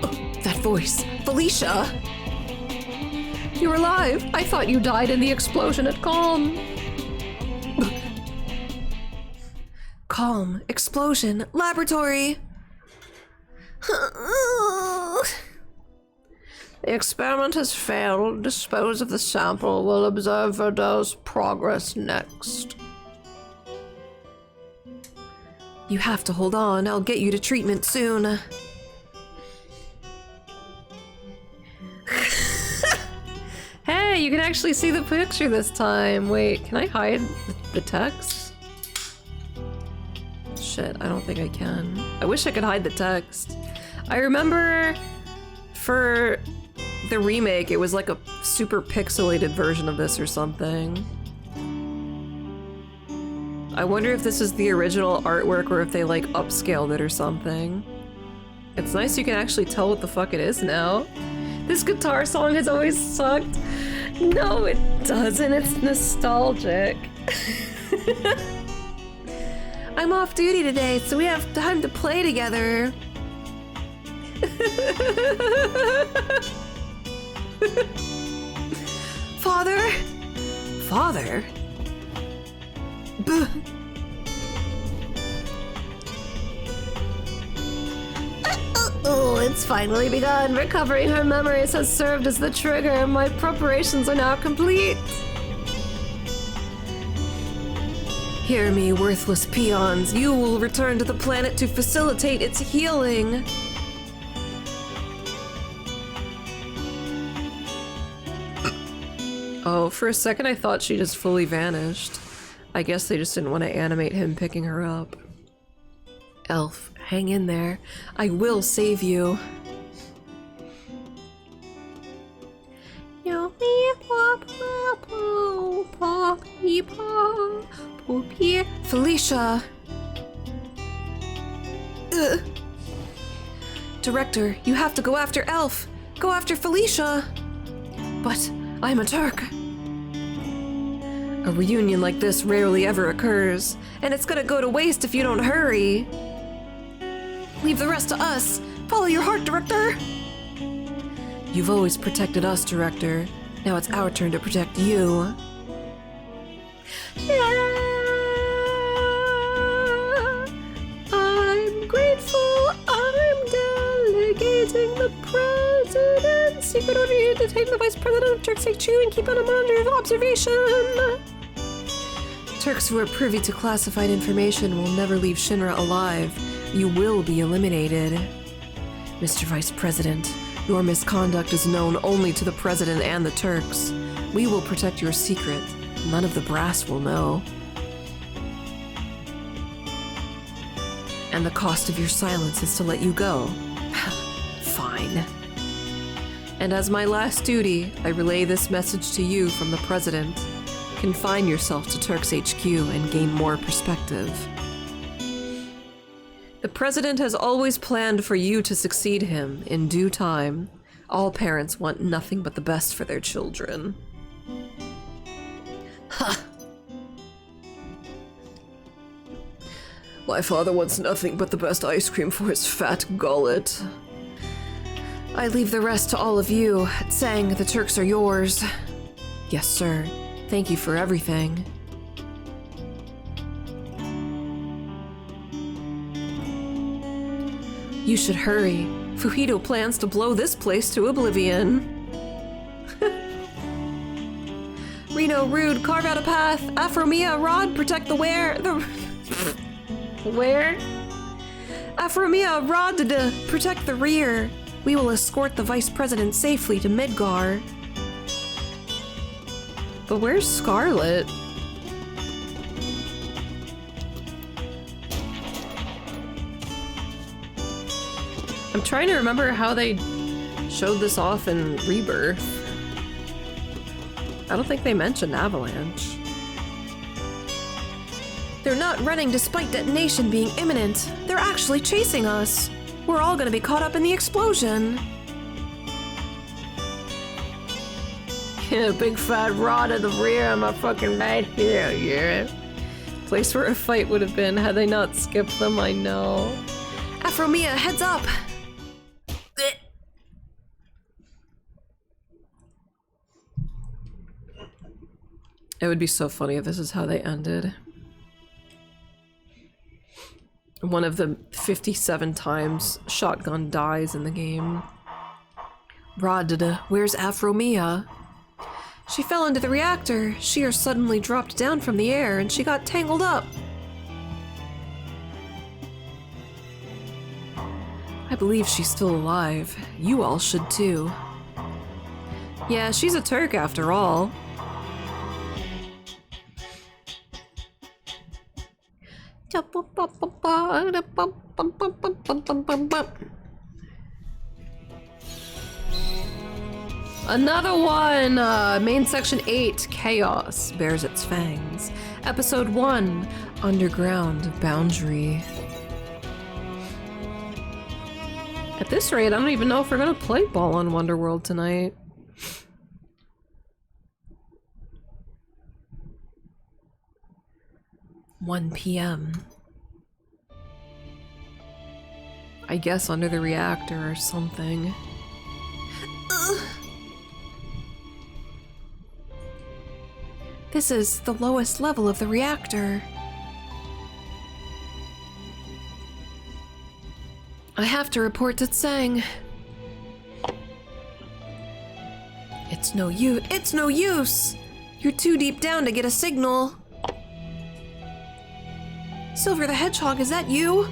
Oh, that voice. Felicia! You're alive! I thought you died in the explosion at Calm. Calm, explosion, laboratory! The experiment has failed. Dispose of the sample. We'll observe Verdell's progress next. You have to hold on. I'll get you to treatment soon. Hey, you can actually see the picture this time. Wait, can I hide the text? Shit, I don't think I can. I wish I could hide the text. I remember for the remake, it was like a super pixelated version of this or something. I wonder if this is the original artwork or if they like upscaled it or something. It's nice you can actually tell what the fuck it is now. This guitar song has always sucked. No, it doesn't. It's nostalgic. I'm off duty today, so we have time to play together. Father? Father? Oh, it's finally begun. Recovering her memories has served as the trigger. My preparations are now complete. Hear me, worthless peons. You will return to the planet to facilitate its healing. Oh, for a second I thought she just fully vanished. I guess they just didn't want to animate him picking her up. Elf, hang in there. I will save you. Felicia! Ugh. Director, you have to go after Elf. Go after Felicia. But I'm a Turk. A reunion like this rarely ever occurs, and it's gonna go to waste if you don't hurry. Leave the rest to us. Follow your heart, Director. You've always protected us, Director. Now it's our turn to protect you. I'm grateful. I'm delegating the president's secret order to detain the vice president of Turks HQ and keep on him under observation. Turks who are privy to classified information will never leave Shinra alive. You will be eliminated. Mr. Vice President, your misconduct is known only to the President and the Turks. We will protect your secret. None of the brass will know. And the cost of your silence is to let you go. Fine. And as my last duty, I relay this message to you from the President. Confine yourself to Turks HQ and gain more perspective. The President has always planned for you to succeed him in due time. All parents want nothing but the best for their children. Ha! My father wants nothing but the best ice cream for his fat gullet. I leave the rest to all of you. Tsang, the Turks are yours. Yes, sir. Thank you for everything. You should hurry. Fujito plans to blow this place to oblivion. Reno, Rude, carve out a path. Aphronia, Rod, protect the where. Where? Aphronia, Rod, protect the rear. We will escort the Vice President safely to Midgar. But where's Scarlet? I'm trying to remember how they showed this off in Rebirth. I don't think they mentioned Avalanche. They're not running despite detonation being imminent. They're actually chasing us. We're all gonna be caught up in the explosion. Yeah, big fat rod in the rear of my fucking right here, yeah. Place where a fight would have been had they not skipped them, I know. Afromia, heads up! It would be so funny if this is how they ended. One of the 57 times Shotgun dies in the game. Rod, where's Afromia? She fell into the reactor. She suddenly dropped down from the air and she got tangled up. I believe she's still alive. You all should too. Yeah, she's a Turk after all. Another one! Main Section 8, Chaos, Bears Its Fangs. Episode 1, Underground Boundary. At this rate, I don't even know if we're gonna play ball on Wonderworld tonight. "1 p.m. I guess under the reactor or something. This is the lowest level of the reactor. I have to report to Tseng. It's no use! You're too deep down to get a signal. Silver the Hedgehog, is that you?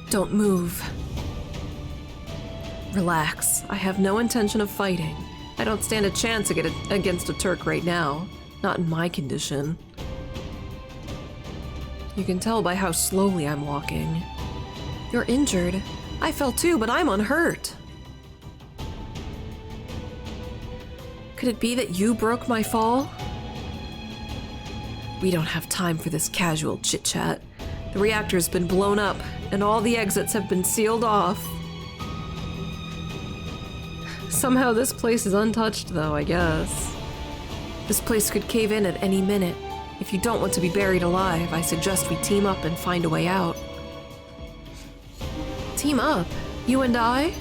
Don't move. Relax. I have no intention of fighting. I don't stand a chance against a Turk right now. Not in my condition. You can tell by how slowly I'm walking. You're injured. I fell too, but I'm unhurt. Could it be that you broke my fall? We don't have time for this casual chit-chat. The reactor's been blown up, and all the exits have been sealed off. Somehow this place is untouched, though, I guess. This place could cave in at any minute. If you don't want to be buried alive, I suggest we team up and find a way out. Team up? You and I?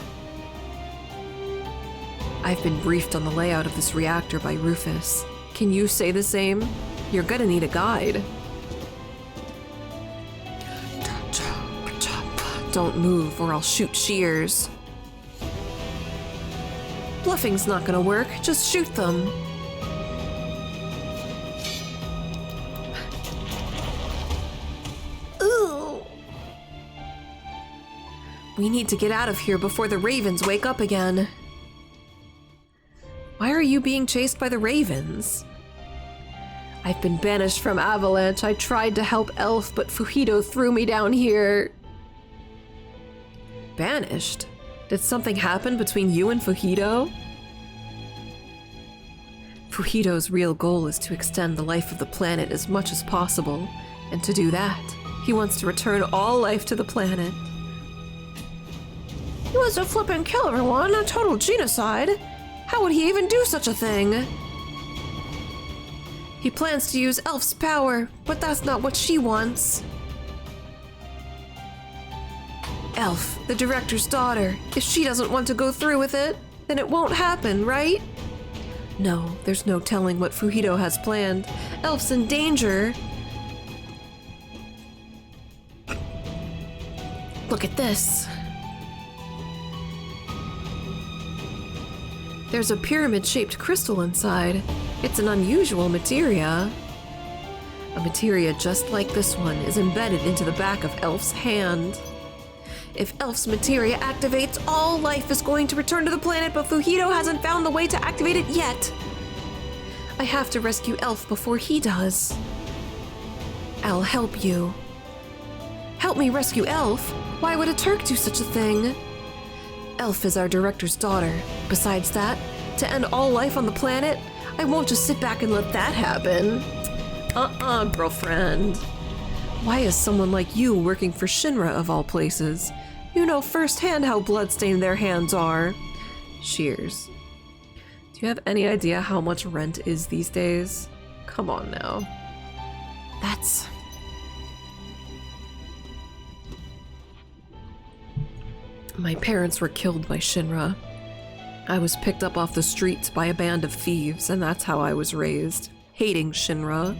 I've been briefed on the layout of this reactor by Rufus. Can you say the same? You're gonna need a guide. Don't move or I'll shoot shears. Bluffing's not gonna work, just shoot them. Ooh. We need to get out of here before the ravens wake up again. Why are you being chased by the ravens? I've been banished from Avalanche. I tried to help Elf, but Fujito threw me down here. Banished? Did something happen between you and Fujito? Fujito's real goal is to extend the life of the planet as much as possible, and to do that, he wants to return all life to the planet. He wants to flip and kill everyone, a total genocide. How would he even do such a thing? He plans to use Elf's power, but that's not what she wants. Elf, the director's daughter. If she doesn't want to go through with it, then it won't happen, right? No, there's no telling what Fujito has planned. Elf's in danger. Look at this. There's a pyramid-shaped crystal inside. It's an unusual materia. A materia just like this one is embedded into the back of Elf's hand. If Elf's materia activates, all life is going to return to the planet, but Fujito hasn't found the way to activate it yet. I have to rescue Elf before he does. I'll help you. Help me rescue Elf? Why would a Turk do such a thing? Elf is our director's daughter. Besides that, to end all life on the planet, I won't just sit back and let that happen. Girlfriend. Why is someone like you working for Shinra of all places? You know firsthand how bloodstained their hands are. Shears. Do you have any idea how much rent is these days? Come on now. That's... My parents were killed by Shinra. I was picked up off the streets by a band of thieves, and that's how I was raised, hating Shinra.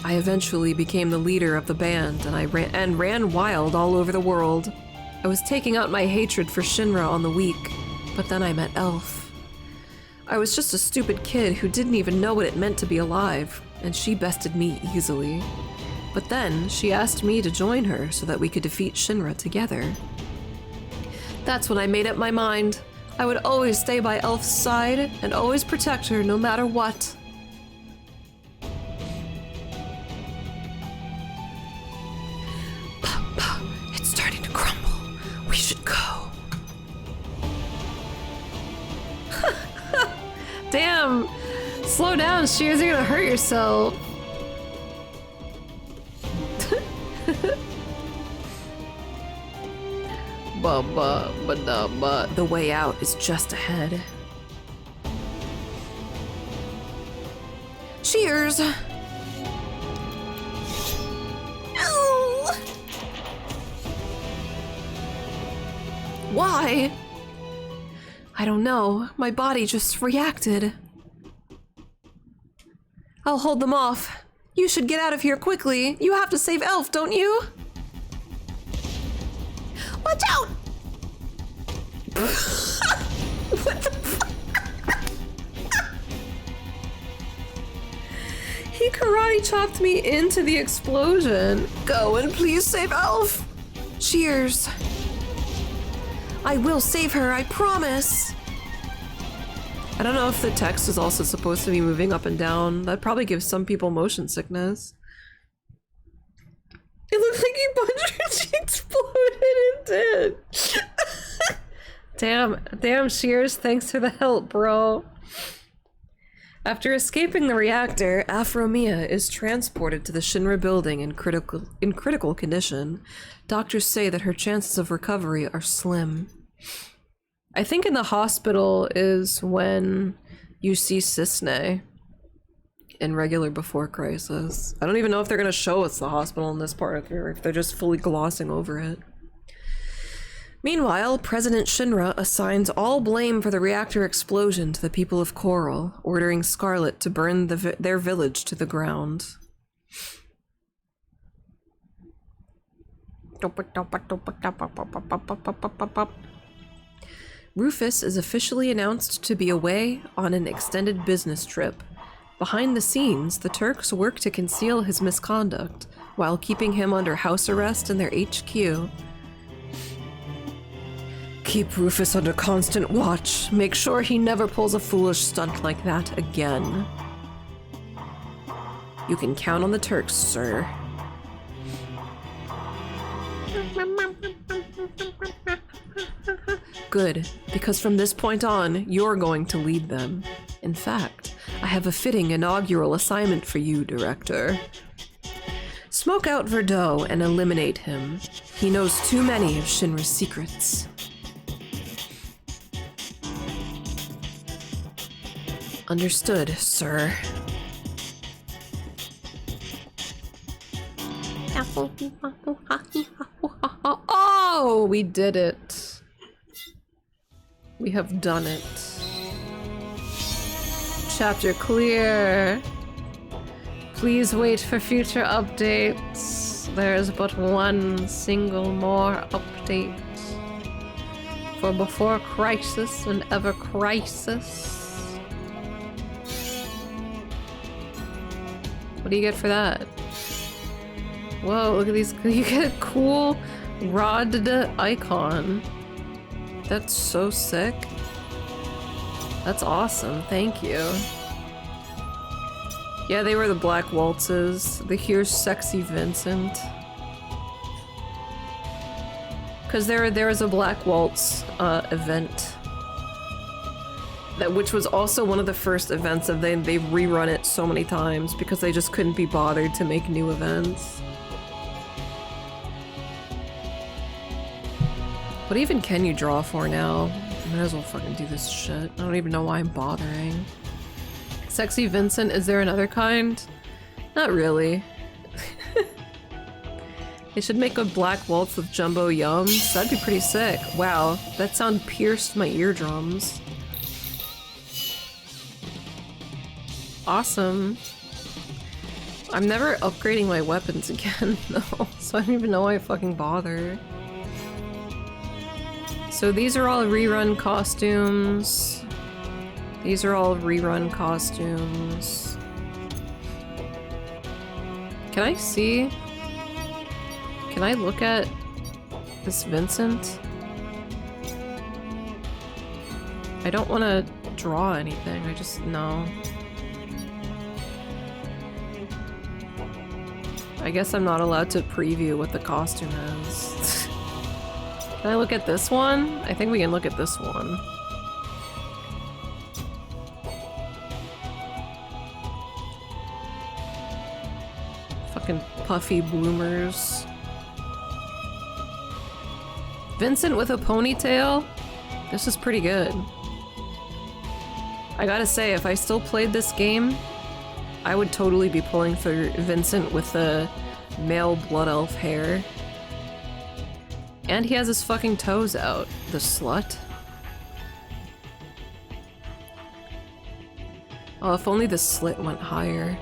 I eventually became the leader of the band, and I ran wild all over the world. I was taking out my hatred for Shinra on the weak, but then I met Elf. I was just a stupid kid who didn't even know what it meant to be alive, and she bested me easily. But then she asked me to join her so that we could defeat Shinra together. That's when I made up my mind. I would always stay by Elf's side and always protect her no matter what. It's starting to crumble. We should go. Damn! Slow down, Shears, you're gonna hurt yourself. The way out is just ahead. Cheers! Why? I don't know. My body just reacted. I'll hold them off. You should get out of here quickly. You have to save Elf, don't you? Watch out! What the fuck? He karate chopped me into the explosion. Go and please save Elf. Cheers. I will save her, I promise. I don't know if the text is also supposed to be moving up and down. That probably gives some people motion sickness. It looks like he punched her, she exploded and did. Damn, Shears, thanks for the help, bro. After escaping the reactor, Afromia is transported to the Shinra building in critical condition. Doctors say that her chances of recovery are slim. I think in the hospital is when you see Cisne in regular Before Crisis. I don't even know if they're going to show us the hospital in this part, or if they're just fully glossing over it. Meanwhile, President Shinra assigns all blame for the reactor explosion to the people of Coral, ordering Scarlet to burn their village to the ground. Rufus is officially announced to be away on an extended business trip. Behind the scenes, the Turks work to conceal his misconduct, while keeping him under house arrest in their HQ. Keep Rufus under constant watch. Make sure he never pulls a foolish stunt like that again. You can count on the Turks, sir. Good, because from this point on, you're going to lead them. In fact, I have a fitting inaugural assignment for you, Director. Smoke out Verdot and eliminate him. He knows too many of Shinra's secrets. Understood, sir. Oh, we did it. We have done it. Chapter clear. Please wait for future updates. There is but one single more update. For Before Crisis and Ever Crisis. What do you get for that? Whoa, look at these. You get a cool rod icon. That's so sick. That's awesome. Thank you. Yeah, they were the Black Waltzes. The Here's Sexy Vincent. Because there was a Black Waltz event. Which was also one of the first events of they've rerun it so many times because they just couldn't be bothered to make new events. What even can you draw for now? I might as well fucking do this shit. I don't even know why I'm bothering. Sexy Vincent, is there another kind? Not really. They should make a Black Waltz with Jumbo Yums. That'd be pretty sick. Wow, that sound pierced my eardrums. Awesome. I'm never upgrading my weapons again, though, so I don't even know why I fucking bother. So these are all rerun costumes. These are all rerun costumes. Can I see? Can I look at this Vincent? I don't want to draw anything, I just know. I guess I'm not allowed to preview what the costume is. Can I look at this one? I think we can look at this one. Fucking puffy bloomers. Vincent with a ponytail? This is pretty good. I gotta say, if I still played this game, I would totally be pulling for Vincent with the male blood elf hair. And he has his fucking toes out, the slut. Oh, if only the slit went higher.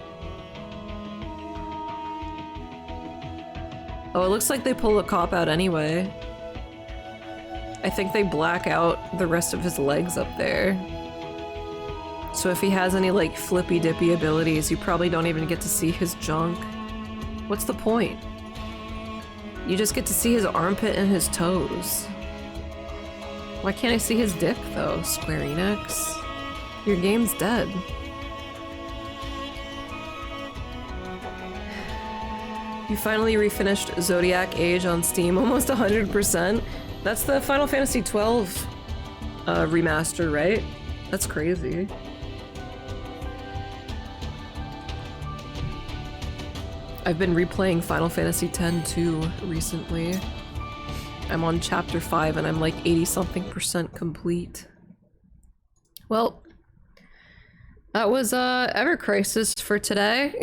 Oh, it looks like they pull the cop out anyway. I think they black out the rest of his legs up there. So if he has any, like, flippy-dippy abilities, you probably don't even get to see his junk. What's the point? You just get to see his armpit and his toes. Why can't I see his dick, though, Square Enix? Your game's dead. You finally refinished Zodiac Age on Steam, almost 100%. That's the Final Fantasy XII remaster, right? That's crazy. I've been replaying Final Fantasy X too recently. I'm on chapter 5 and I'm like 80-something% complete. Well, that was Ever Crisis for today.